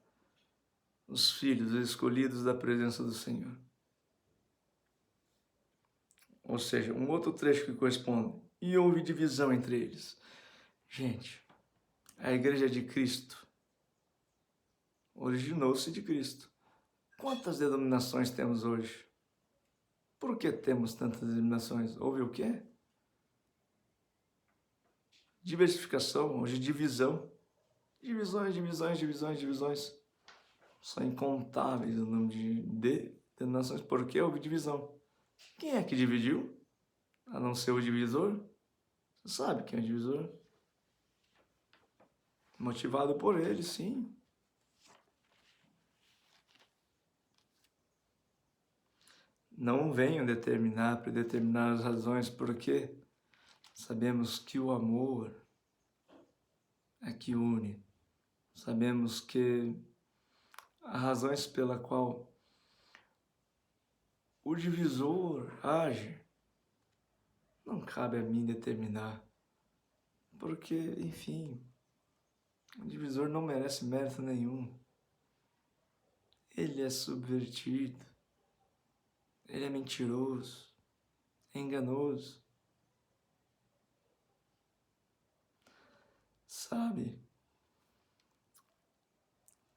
os filhos escolhidos da presença do Senhor. Ou seja, um outro trecho que corresponde. E houve divisão entre eles. Gente, a Igreja de Cristo originou-se de Cristo. Quantas denominações temos hoje? Por que temos tantas denominações? Houve o quê? Diversificação, hoje divisão. Divisões. São incontáveis o número de denominações. Por que houve divisão? Quem é que dividiu? A não ser o divisor? Você sabe quem é o divisor? Motivado por ele, sim. Não venho predeterminar as razões, porque sabemos que o amor é que une. Sabemos que as razões pela qual o divisor age, não cabe a mim determinar. Porque, enfim, o divisor não merece mérito nenhum. Ele é subvertido. Ele é mentiroso. É enganoso. Sabe?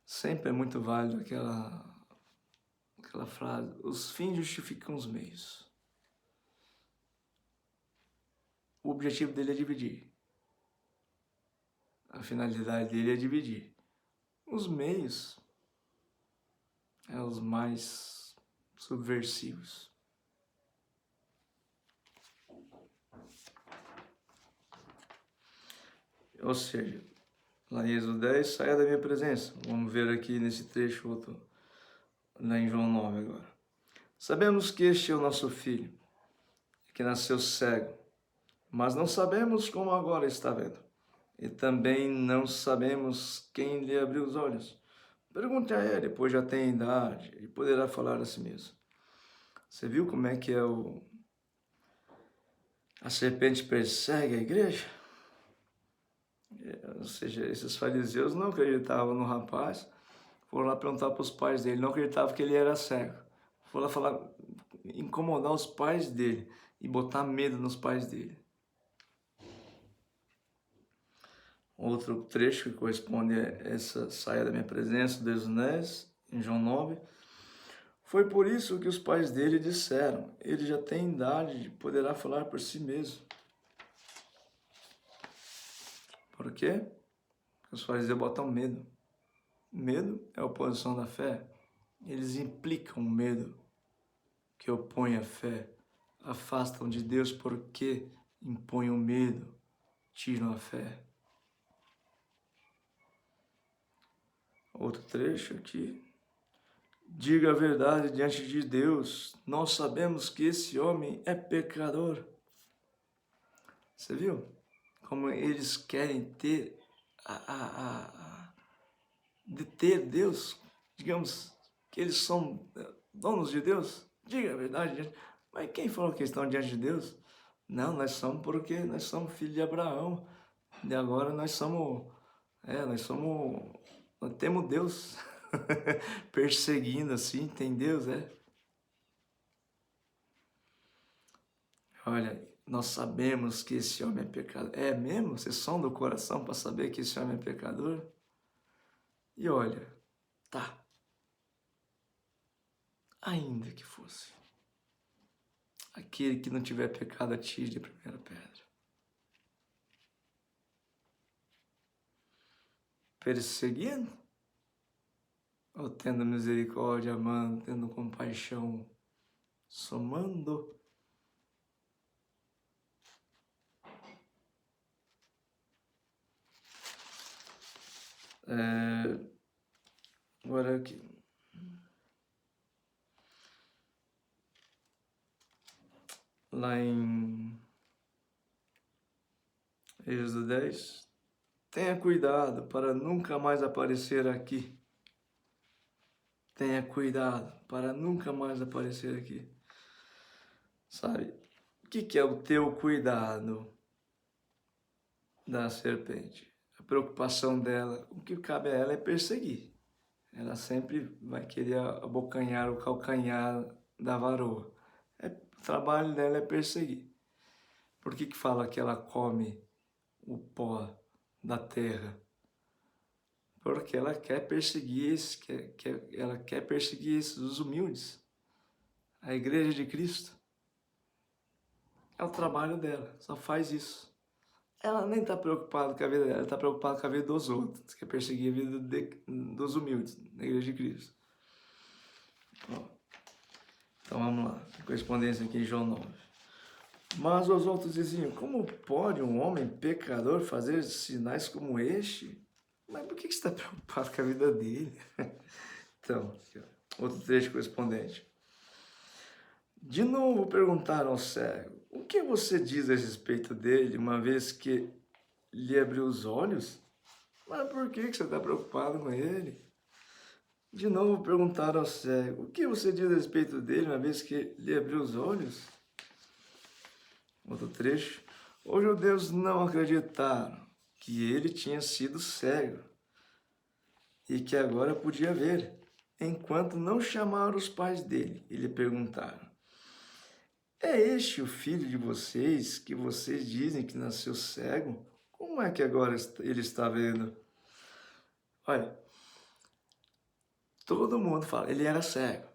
Sempre é muito válido aquela frase: os fins justificam os meios. O objetivo dele é dividir. A finalidade dele é dividir. Os meios são os mais subversivos. Ou seja, lá em Êxodo 10, saia da minha presença. Vamos ver aqui nesse trecho outro, lá em João 9 agora. Sabemos que este é o nosso filho, que nasceu cego, mas não sabemos como agora está vendo. E também não sabemos quem lhe abriu os olhos. Pergunte a ele, pois já tem idade e poderá falar a si mesmo. Você viu como é que a serpente persegue a igreja? Ou seja, esses fariseus não acreditavam no rapaz, foram lá perguntar para os pais dele, não acreditavam que ele era cego. Foram lá falar, incomodar os pais dele e botar medo nos pais dele. Outro trecho que corresponde a essa saia da minha presença, Deus Nés, em João 9. Foi por isso que os pais dele disseram, ele já tem idade e poderá falar por si mesmo. Por quê? Porque os fariseus botam medo. Medo é a oposição da fé. Eles implicam o medo que opõe a fé. Afastam de Deus porque impõem o medo, tiram a fé. Outro trecho aqui. Diga a verdade diante de Deus. Nós sabemos que esse homem é pecador. Você viu? Como eles querem ter de ter Deus, digamos que eles são donos de Deus. Diga a verdade. Mas quem falou que estão diante de Deus? Não, nós somos porque nós somos filhos de Abraão. E agora nós temos Deus perseguindo assim, tem Deus, Olha, nós sabemos que esse homem é pecador. É mesmo? Vocês são do coração para saber que esse homem é pecador? E olha, tá. Ainda que fosse. Aquele que não tiver pecado, atire a primeira pedra. Perseguindo? Ou tendo misericórdia, amando, tendo compaixão, somando? Agora aqui. Lá em Êxodo 10, tenha cuidado para nunca mais aparecer aqui. Tenha cuidado para nunca mais aparecer aqui. Sabe, o que é o teu cuidado da serpente? A preocupação dela, o que cabe a ela é perseguir. Ela sempre vai querer abocanhar o calcanhar da varoa. O trabalho dela é perseguir. Por que fala que ela come o pó da terra? Porque ela quer perseguir ela quer perseguir os humildes. A igreja de Cristo é o trabalho dela, só faz isso. Ela nem está preocupada com a vida dela, ela está preocupada com a vida dos outros, quer perseguir a vida dos humildes, na igreja de Cristo. Bom, então vamos lá, correspondência aqui em João 9. Mas os outros diziam: como pode um homem pecador fazer sinais como este? Mas por que você está preocupado com a vida dele? Então, outro trecho correspondente. De novo perguntaram ao cego: o que você diz a respeito dele, uma vez que lhe abriu os olhos? Mas por que você está preocupado com ele? De novo perguntaram ao cego: o que você diz a respeito dele, uma vez que lhe abriu os olhos? Outro trecho. Os judeus não acreditaram que ele tinha sido cego e que agora podia ver, enquanto não chamaram os pais dele e lhe perguntaram: é este o filho de vocês, que vocês dizem que nasceu cego? Como é que agora ele está vendo? Olha, todo mundo fala, ele era cego,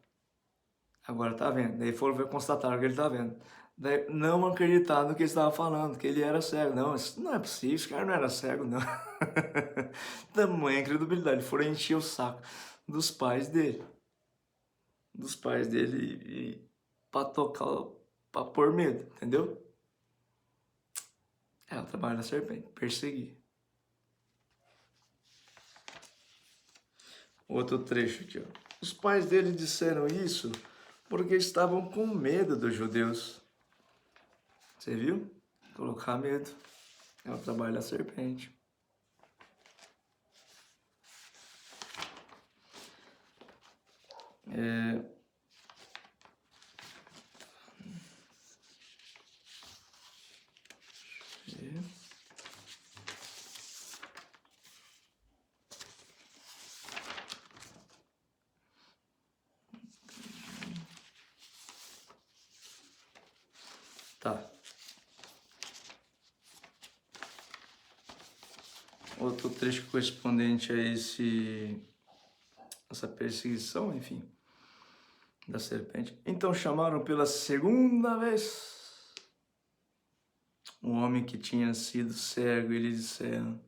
agora está vendo. Daí foram constatar que ele está vendo. Daí não acreditaram no que ele estava falando, que ele era cego. Não, isso não é possível, esse cara não era cego, não. Tamanha incredulidade, foram encher o saco dos pais dele. Para tocar, para pôr medo, entendeu? É o trabalho da serpente, perseguir. Outro trecho aqui, ó. Os pais dele disseram isso porque estavam com medo dos judeus. Você viu? Colocar medo. É o trabalho da serpente. Tá. Outro trecho correspondente a essa perseguição, enfim, da serpente. Então chamaram pela segunda vez um homem que tinha sido cego e lhe disseram: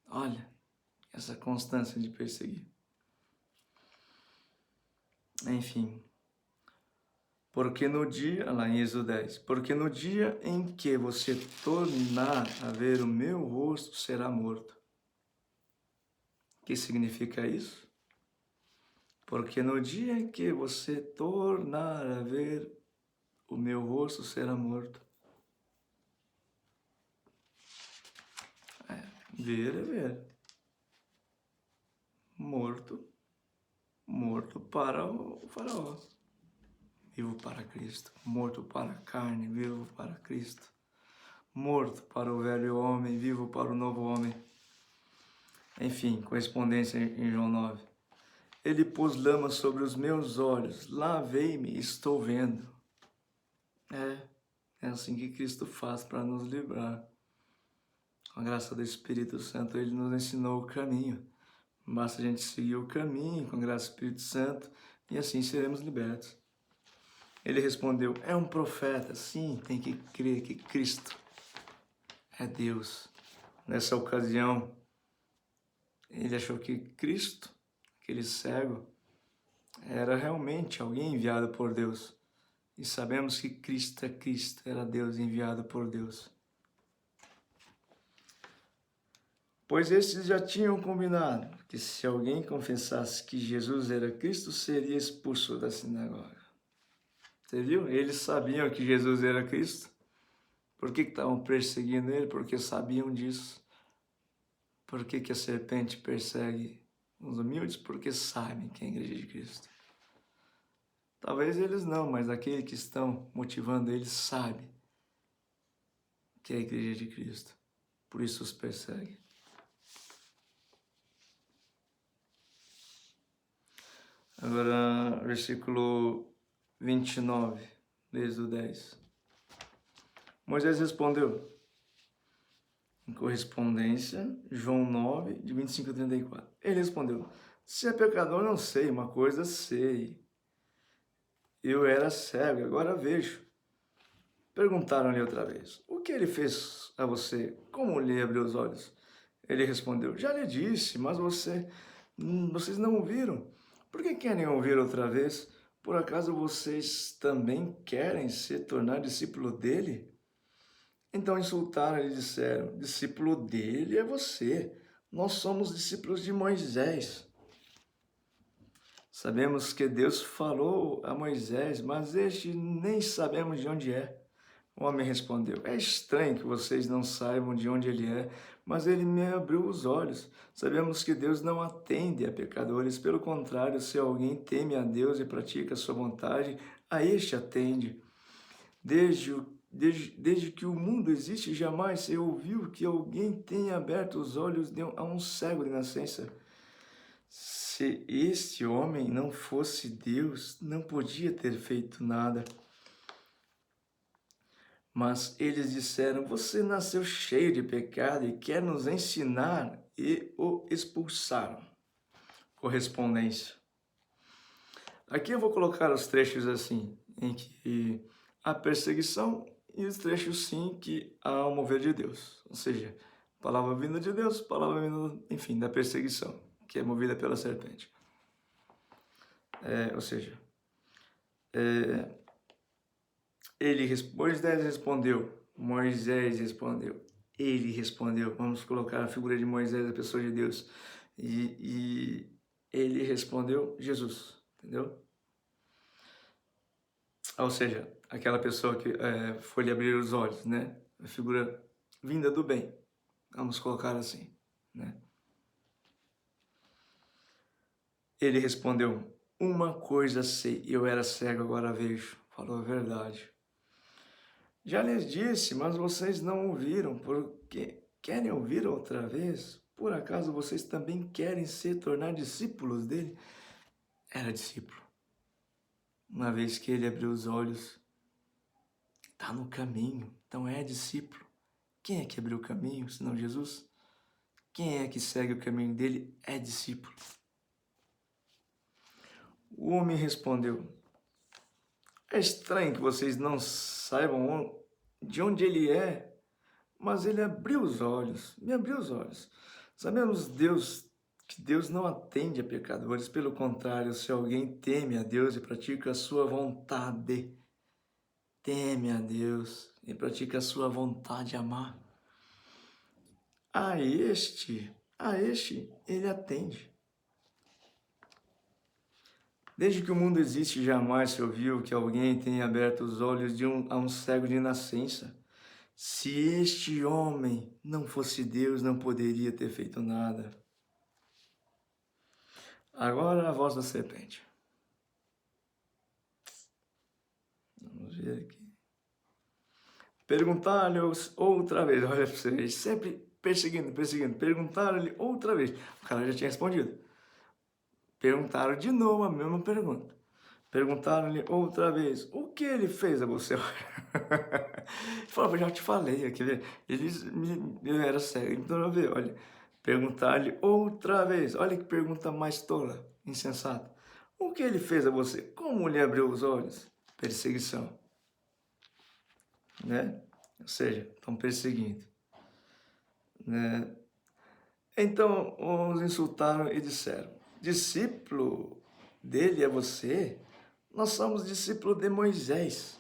olha, essa constância de perseguir. Enfim, porque no dia, lá em Êxodo 10, porque no dia em que você tornar a ver o meu rosto, será morto. O que significa isso? Porque no dia em que você tornar a ver o meu rosto, será morto. Ver é ver. Morto para o faraó. Vivo para Cristo. Morto para a carne, vivo para Cristo. Morto para o velho homem, vivo para o novo homem. Enfim, correspondência em João 9. Ele pôs lama sobre os meus olhos, lavei-me, estou vendo. É assim que Cristo faz para nos livrar. Com a graça do Espírito Santo, Ele nos ensinou o caminho. Basta a gente seguir o caminho com a graça do Espírito Santo e assim seremos libertos. Ele respondeu: é um profeta, sim, tem que crer que Cristo é Deus. Nessa ocasião, ele achou que Cristo, aquele cego, era realmente alguém enviado por Deus. E sabemos que Cristo é Cristo, era Deus enviado por Deus. Pois estes já tinham combinado que se alguém confessasse que Jesus era Cristo, seria expulso da sinagoga. Você viu? Eles sabiam que Jesus era Cristo. Por que estavam perseguindo ele? Porque sabiam disso. Por que a serpente persegue os humildes? Porque sabem que é a igreja de Cristo. Talvez eles não, mas aqueles que estão motivando eles sabem que é a igreja de Cristo. Por isso os persegue. Agora, versículo 29 Êxodo 10. Moisés respondeu, em correspondência, João 9, de 25 a 34. Ele respondeu, se é pecador, não sei, uma coisa sei. Eu era cego, agora vejo. Perguntaram-lhe outra vez, o que ele fez a você? Como lhe abriu os olhos? Ele respondeu, já lhe disse, mas vocês não ouviram. Por que querem ouvir outra vez? Por acaso vocês também querem se tornar discípulo dele? Então insultaram e disseram, discípulo dele é você. Nós somos discípulos de Moisés. Sabemos que Deus falou a Moisés, mas este nem sabemos de onde é. O homem respondeu, é estranho que vocês não saibam de onde ele é, mas ele me abriu os olhos. Sabemos que Deus não atende a pecadores, pelo contrário, se alguém teme a Deus e pratica a sua vontade, a este atende. Desde que o mundo existe, jamais se ouviu que alguém tenha aberto os olhos a um cego de nascença. Se este homem não fosse Deus, não podia ter feito nada. Mas eles disseram, você nasceu cheio de pecado e quer nos ensinar, e o expulsaram. Correspondência. Aqui eu vou colocar os trechos assim, em que há perseguição e os trechos sim que há o mover de Deus. Ou seja, palavra vinda de Deus, palavra vinda, enfim, da perseguição, que é movida pela serpente. Moisés respondeu, ele respondeu, vamos colocar a figura de Moisés, a pessoa de Deus, e ele respondeu, Jesus, entendeu? Ou seja, aquela pessoa que foi lhe abrir os olhos, né? A figura vinda do bem, vamos colocar assim, né? Ele respondeu, uma coisa sei, eu era cego, agora vejo. Falou a verdade. Já lhes disse, mas vocês não ouviram, porque querem ouvir outra vez? Por acaso vocês também querem se tornar discípulos dele? Era discípulo. Uma vez que ele abriu os olhos, está no caminho, então é discípulo. Quem é que abriu o caminho, senão Jesus? Quem é que segue o caminho dele é discípulo. O homem respondeu, é estranho que vocês não saibam de onde ele é, mas ele abriu os olhos, me abriu os olhos. Sabemos que Deus não atende a pecadores, pelo contrário, se alguém teme a Deus e pratica a sua vontade, teme a Deus e pratica a sua vontade de amar, a este ele atende. Desde que o mundo existe, jamais se ouviu que alguém tenha aberto os olhos a um cego de nascença. Se este homem não fosse Deus, não poderia ter feito nada. Agora a voz da serpente. Vamos ver aqui. Perguntaram-lhe outra vez, olha para você, sempre perseguindo. Perguntaram-lhe outra vez. O cara já tinha respondido. Perguntaram de novo a mesma pergunta. Perguntaram-lhe outra vez, o que ele fez a você? Ele falou, já te falei, eu era cego, então eu vi, olha. Perguntaram-lhe outra vez, olha que pergunta mais tola, insensata. O que ele fez a você? Como lhe abriu os olhos? Perseguição. Né? Ou seja, estão perseguindo. Né? Então os insultaram e disseram, discípulo dele é você? Nós somos discípulos de Moisés.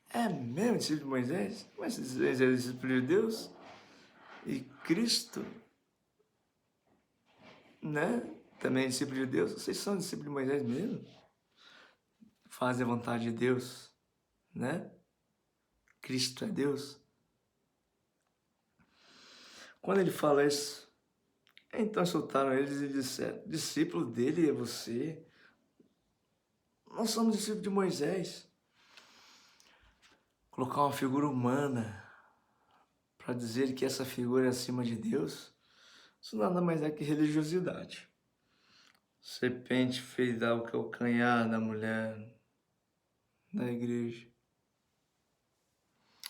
É mesmo discípulo de Moisés? Mas Moisés é discípulo de Deus? E Cristo, né? Também é discípulo de Deus. Vocês são discípulos de Moisés mesmo? Fazem a vontade de Deus, né? Cristo é Deus. Quando ele fala isso, então insultaram eles e disseram, discípulo dele é você? Nós somos discípulos de Moisés. Colocar uma figura humana para dizer que essa figura é acima de Deus, isso nada mais é que religiosidade. Serpente fez dar o calcanhar da mulher da igreja.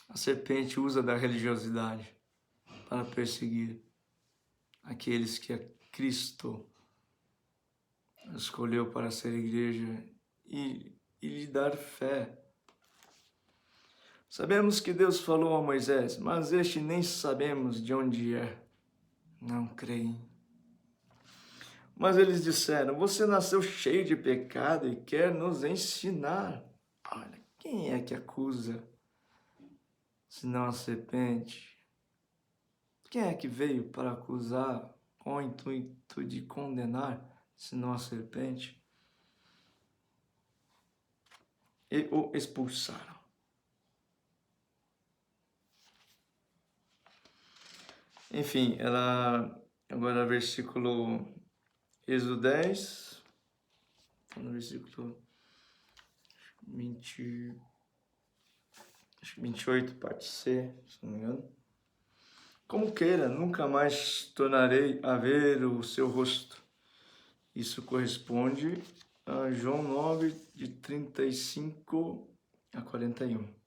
A serpente usa da religiosidade para perseguir aqueles que Cristo escolheu para ser igreja e lhe dar fé. Sabemos que Deus falou a Moisés, mas este nem sabemos de onde é. Não creem. Mas eles disseram, você nasceu cheio de pecado e quer nos ensinar. Olha, quem é que acusa, senão a serpente? Quem é que veio para acusar com o intuito de condenar, senão a serpente? E o expulsaram. Enfim, agora versículo Êxodo 10, no versículo 28, parte C, se não me engano. Como queira, nunca mais tornarei a ver o seu rosto. Isso corresponde a João 9, de 35 a 41.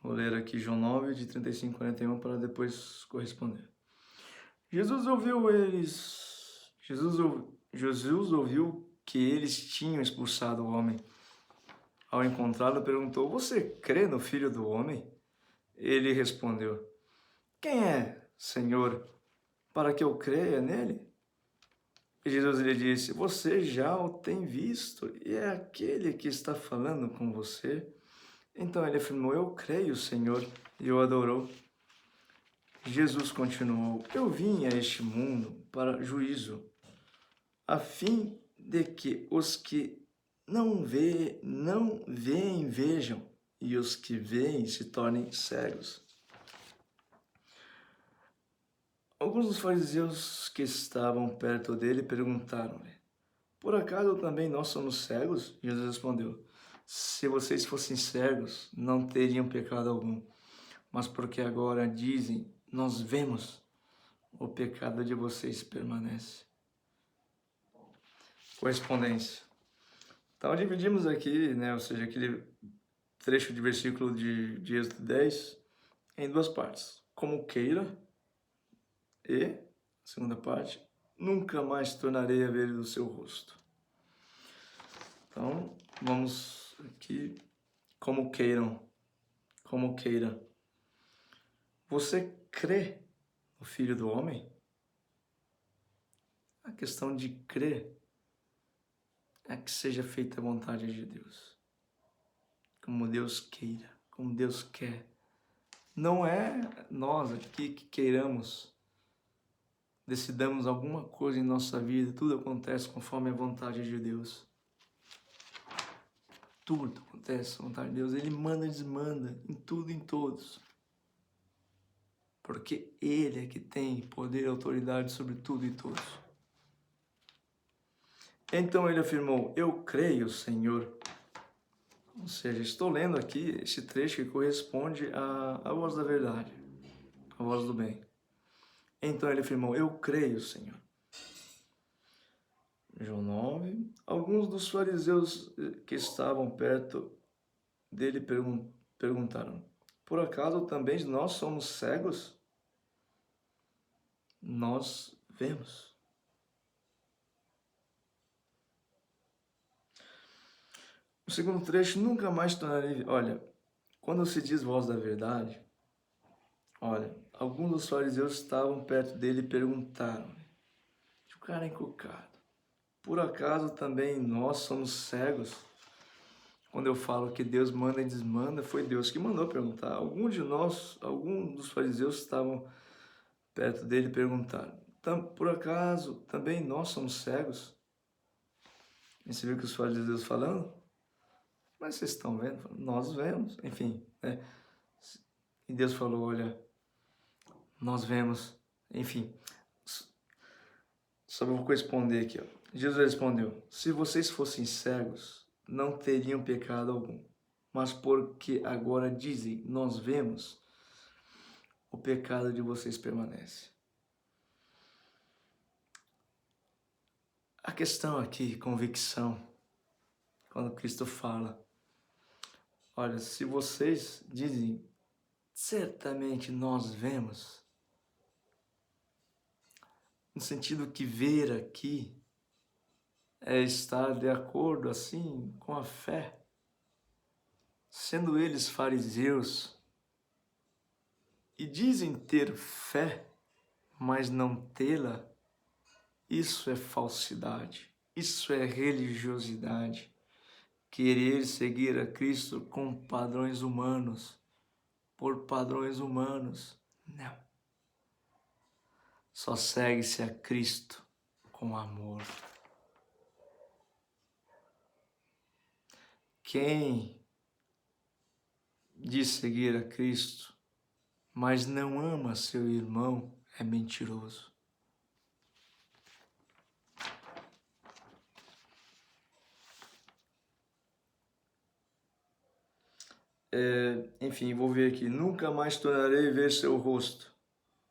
Vou ler aqui João 9, de 35 a 41, para depois corresponder. Jesus ouviu que eles tinham expulsado o homem. Ao encontrá-lo, perguntou, você crê no Filho do Homem? Ele respondeu, quem é, Senhor, para que eu creia nele? E Jesus lhe disse, você já o tem visto, e é aquele que está falando com você. Então ele afirmou, eu creio, Senhor, e o adorou. Jesus continuou, eu vim a este mundo para juízo, a fim de que os que não veem vejam, e os que veem se tornem cegos. Alguns dos fariseus que estavam perto dele perguntaram-lhe, por acaso também nós somos cegos? Jesus respondeu, se vocês fossem cegos, não teriam pecado algum, mas porque agora dizem, nós vemos, o pecado de vocês permanece. Correspondência. Então dividimos aqui, ou seja, aquele trecho de versículo de Êxodo 10 em duas partes. Como queira e, segunda parte, nunca mais tornarei a ver o seu rosto. Então, vamos aqui, como queiram, como queira. Você crê no Filho do Homem? A questão de crer é que seja feita a vontade de Deus. Como Deus queira, como Deus quer. Não é nós aqui que queiramos, decidamos alguma coisa em nossa vida, tudo acontece conforme a vontade de Deus. Tudo acontece com a vontade de Deus, Ele manda e desmanda em tudo e em todos. Porque Ele é que tem poder e autoridade sobre tudo e todos. Então ele afirmou, eu creio, Senhor. Ou seja, estou lendo aqui esse trecho que corresponde à voz da verdade, à voz do bem. Então ele afirmou, eu creio, Senhor. João 9. Alguns dos fariseus que estavam perto dele perguntaram, por acaso também nós somos cegos? Nós vemos. O segundo trecho, nunca mais tornarei... Olha, quando se diz voz da verdade, olha, alguns dos fariseus estavam perto dele e perguntaram, o cara encucado, por acaso também nós somos cegos? Quando eu falo que Deus manda e desmanda, foi Deus que mandou perguntar. Alguns dos fariseus estavam perto dele e perguntaram, por acaso também nós somos cegos? E você viu que os fariseus falando? Mas vocês estão vendo? Nós vemos, enfim, né? E Deus falou, olha, nós vemos, enfim. Só vou responder aqui, ó. Jesus respondeu, se vocês fossem cegos, não teriam pecado algum. Mas porque agora dizem, nós vemos, o pecado de vocês permanece. A questão aqui, convicção, quando Cristo fala, olha, se vocês dizem, certamente nós vemos, no sentido que ver aqui é estar de acordo, assim, com a fé, sendo eles fariseus, e dizem ter fé, mas não tê-la, isso é falsidade, isso é religiosidade. Querer seguir a Cristo com padrões humanos, por padrões humanos, não. Só segue-se a Cristo com amor. Quem diz seguir a Cristo, mas não ama seu irmão, é mentiroso. Enfim, vou ver aqui. Nunca mais tornarei a ver seu rosto.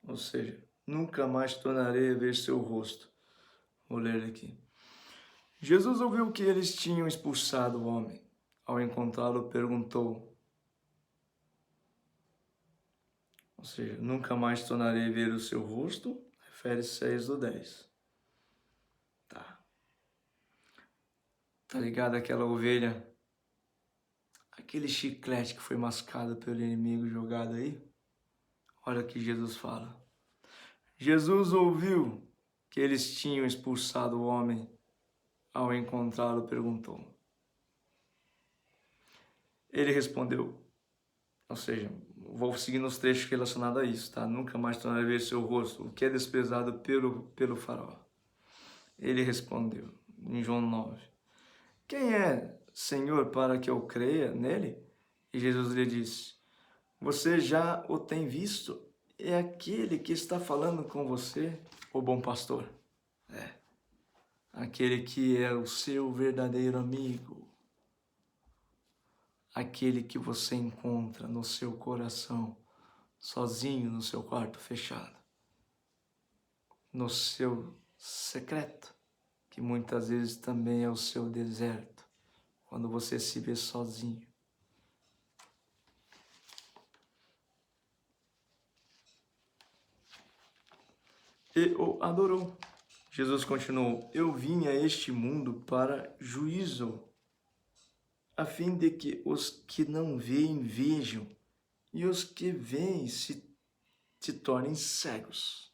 Ou seja, nunca mais tornarei a ver seu rosto. Vou ler aqui. Jesus ouviu que eles tinham expulsado o homem. Ao encontrá-lo, perguntou. Ou seja, nunca mais tornarei a ver o seu rosto. Refere-se a Êxodo 10. Tá ligado aquela ovelha? Aquele chiclete que foi mascado pelo inimigo jogado aí? Olha o que Jesus fala. Jesus ouviu que eles tinham expulsado o homem. Ao encontrá-lo, perguntou. Ele respondeu, ou seja, vou seguindo os trechos relacionados a isso, tá? Nunca mais tornarei a ver seu rosto, o que é desprezado pelo faraó. Ele respondeu, em João 9, quem é, Senhor, para que eu creia nele? E Jesus lhe disse, você já o tem visto? É aquele que está falando com você, o bom pastor. Aquele que é o seu verdadeiro amigo. Aquele que você encontra no seu coração, sozinho no seu quarto fechado. No seu secreto, que muitas vezes também é o seu deserto, quando você se vê sozinho. E o adorou. Jesus continuou, eu vim a este mundo para juízo, a fim de que os que não veem vejam, e os que veem se tornem cegos.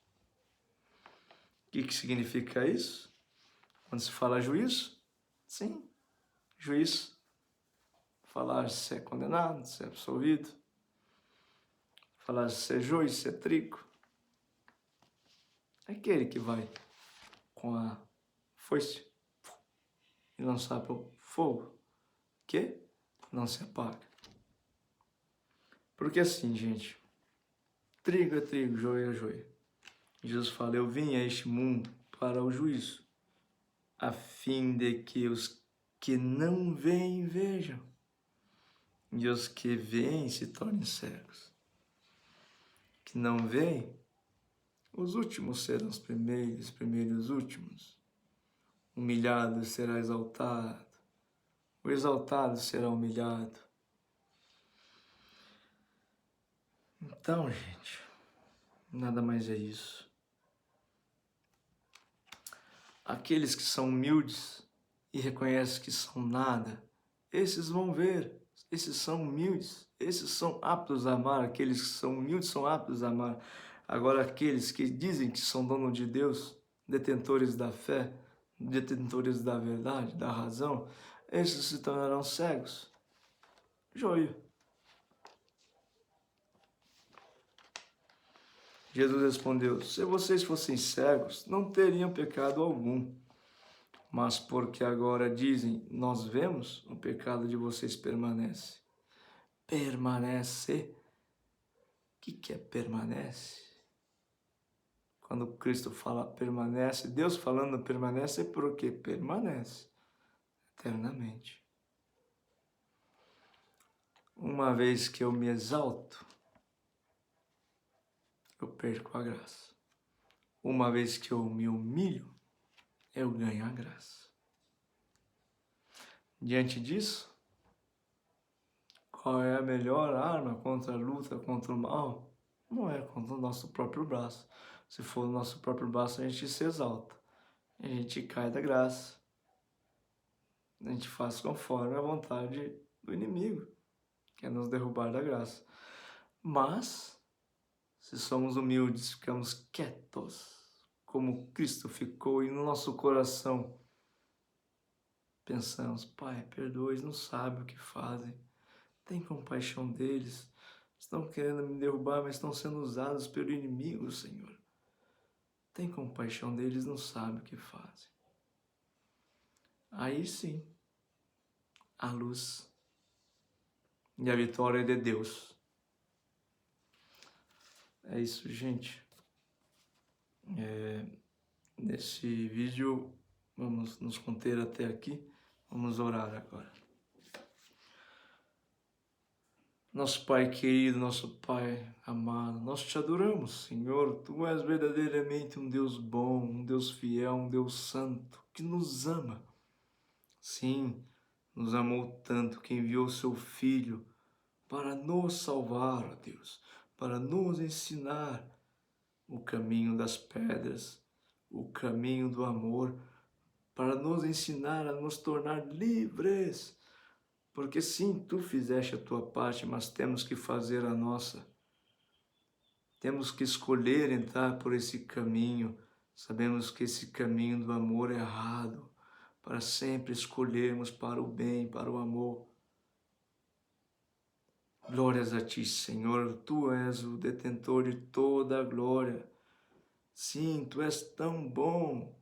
O que significa isso? Quando se fala juízo? Sim, juízo. Falar se é condenado, se é absolvido. Falar se é juiz, se é trigo. Aquele que vai com a foice e lançar para o fogo, que não se apaga. Porque assim, gente, trigo é trigo, joio é joio. Jesus fala, eu vim a este mundo para o juízo, a fim de que os que não veem, vejam, e os que veem se tornem cegos. Que não veem, os últimos serão os primeiros os últimos. O humilhado será exaltado, o exaltado será humilhado. Então, gente, nada mais é isso. Aqueles que são humildes e reconhecem que são nada, esses vão ver, esses são humildes, esses são aptos a amar, aqueles que são humildes são aptos a amar. Agora, aqueles que dizem que são dono de Deus, detentores da fé, detentores da verdade, da razão, esses se tornarão cegos. Joio. Jesus respondeu, se vocês fossem cegos, não teriam pecado algum. Mas porque agora dizem, nós vemos, o pecado de vocês permanece. Permanece. O que é permanece? Quando Cristo fala permanece, Deus falando permanece, é porque permanece eternamente. Uma vez que eu me exalto, eu perco a graça. Uma vez que eu me humilho, eu ganho a graça. Diante disso, qual é a melhor arma contra a luta contra o mal? Não é contra o nosso próprio braço. Se for o nosso próprio braço, a gente se exalta. A gente cai da graça. A gente faz conforme a vontade do inimigo, que é nos derrubar da graça. Mas, se somos humildes, ficamos quietos, como Cristo ficou, e no nosso coração pensamos: Pai, perdoa, eles não sabem o que fazem. Tem compaixão deles. Estão querendo me derrubar, mas estão sendo usados pelo inimigo, Senhor. Tem compaixão deles, não sabem o que fazem. Aí sim, a luz e a vitória é de Deus. É isso, gente. Nesse vídeo, vamos nos conter até aqui. Vamos orar agora. Nosso Pai querido, nosso Pai amado, nós te adoramos, Senhor. Tu és verdadeiramente um Deus bom, um Deus fiel, um Deus santo, que nos ama. Sim, nos amou tanto que enviou seu Filho para nos salvar, ó Deus, para nos ensinar o caminho das pedras, o caminho do amor, para nos ensinar a nos tornar livres. Porque sim, tu fizeste a tua parte, mas temos que fazer a nossa. Temos que escolher entrar por esse caminho. Sabemos que esse caminho do amor é errado, para sempre escolhermos para o bem, para o amor. Glórias a ti, Senhor, tu és o detentor de toda a glória. Sim, tu és tão bom.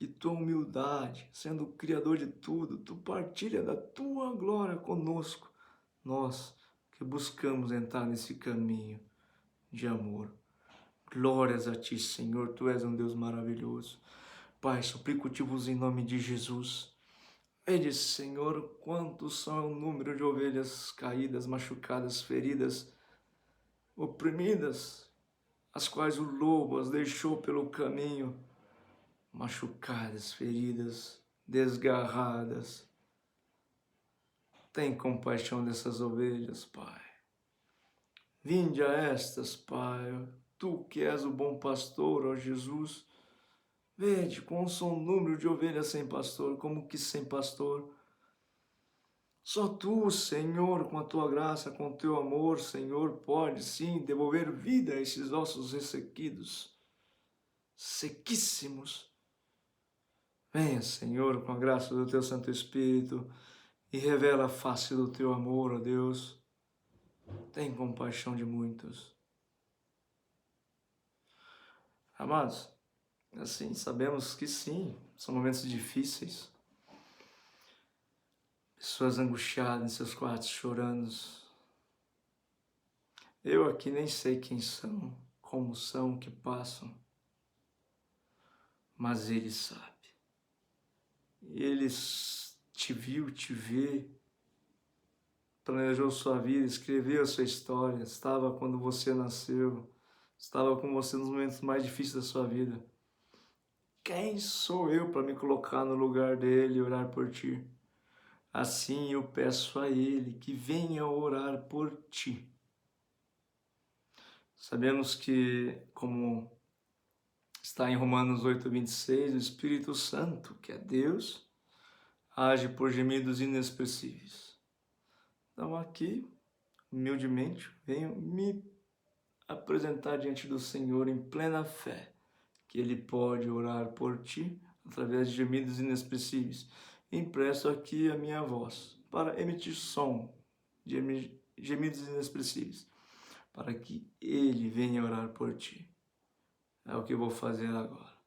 E tua humildade, sendo o Criador de tudo, tu partilha da tua glória conosco. Nós que buscamos entrar nesse caminho de amor. Glórias a ti, Senhor, tu és um Deus maravilhoso. Pai, suplico-te-vos em nome de Jesus. Vede, Senhor, quantos são o número de ovelhas caídas, machucadas, feridas, oprimidas, as quais o lobo as deixou pelo caminho, machucadas, feridas, desgarradas. Tem compaixão dessas ovelhas, Pai. Vinde a estas, Pai, tu que és o bom pastor, ó Jesus. Vede quão são o número de ovelhas sem pastor, como que sem pastor. Só tu, Senhor, com a tua graça, com o teu amor, Senhor, pode sim devolver vida a esses ossos ressequidos, sequíssimos. Venha, Senhor, com a graça do teu Santo Espírito e revela a face do teu amor, ó Deus. Tem compaixão de muitos. Amados, assim, sabemos que sim, são momentos difíceis. Pessoas angustiadas em seus quartos, chorando. Eu aqui nem sei quem são, como são, o que passam. Mas Ele sabe. Ele te viu, te vê, planejou sua vida, escreveu a sua história, estava quando você nasceu, estava com você nos momentos mais difíceis da sua vida. Quem sou eu para me colocar no lugar dele e orar por ti? Assim eu peço a Ele que venha orar por ti. Sabemos que, como está em Romanos 8:26, o Espírito Santo, que é Deus, age por gemidos inexpressíveis. Então aqui, humildemente, venho me apresentar diante do Senhor em plena fé, que Ele pode orar por ti através de gemidos inexpressíveis. Empresto aqui a minha voz para emitir som de gemidos inexpressíveis, para que Ele venha orar por ti. É o que eu vou fazer agora.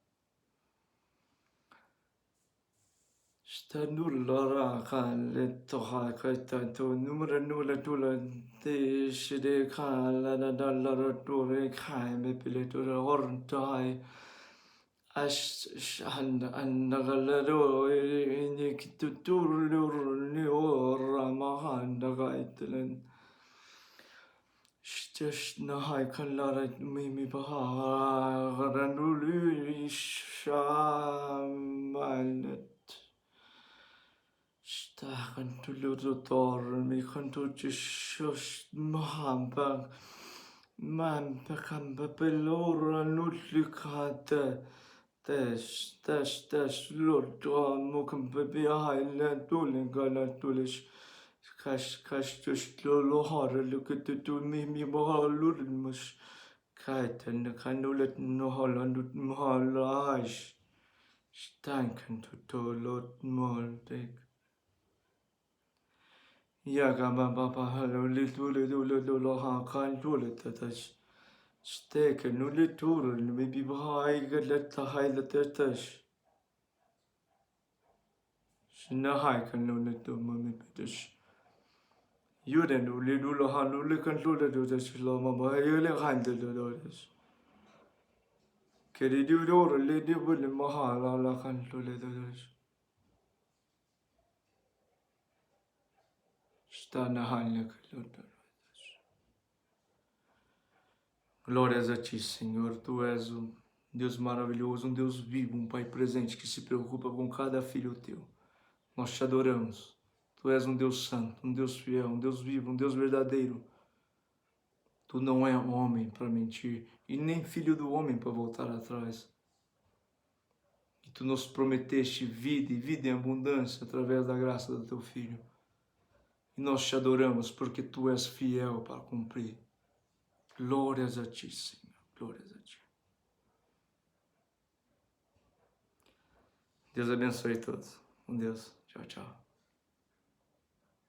Shtashnahay kalarat mimi baharanulu shamanet. Shtakan tu ludotor, mi canto ci shos mahamba, man pecamba pelora nutlicata, des, lodor, mocam baby island, tulingala tulish, cash just lohar, look at the two mimi mahalurimus, kite and the canulet no holland mahalage. Stanken to lot moldig. Yaga baba hello little ha kind toilet that is steken no little maybe behind let the high the touch. Sina high can no little mummy petish. You then do little ha no licken to the touch loma you let handle the doors. Can you do door lady will mahala la can to the doors. Está na rainha que glórias a ti, Senhor. Tu és um Deus maravilhoso, um Deus vivo, um Pai presente que se preocupa com cada filho teu. Nós te adoramos. Tu és um Deus santo, um Deus fiel, um Deus vivo, um Deus verdadeiro. Tu não é homem para mentir e nem filho do homem para voltar atrás. E tu nos prometeste vida e vida em abundância através da graça do teu Filho. E nós te adoramos porque tu és fiel para cumprir. Glórias a ti, Senhor. Glórias a ti. Deus abençoe todos. Com Deus. Tchau, tchau.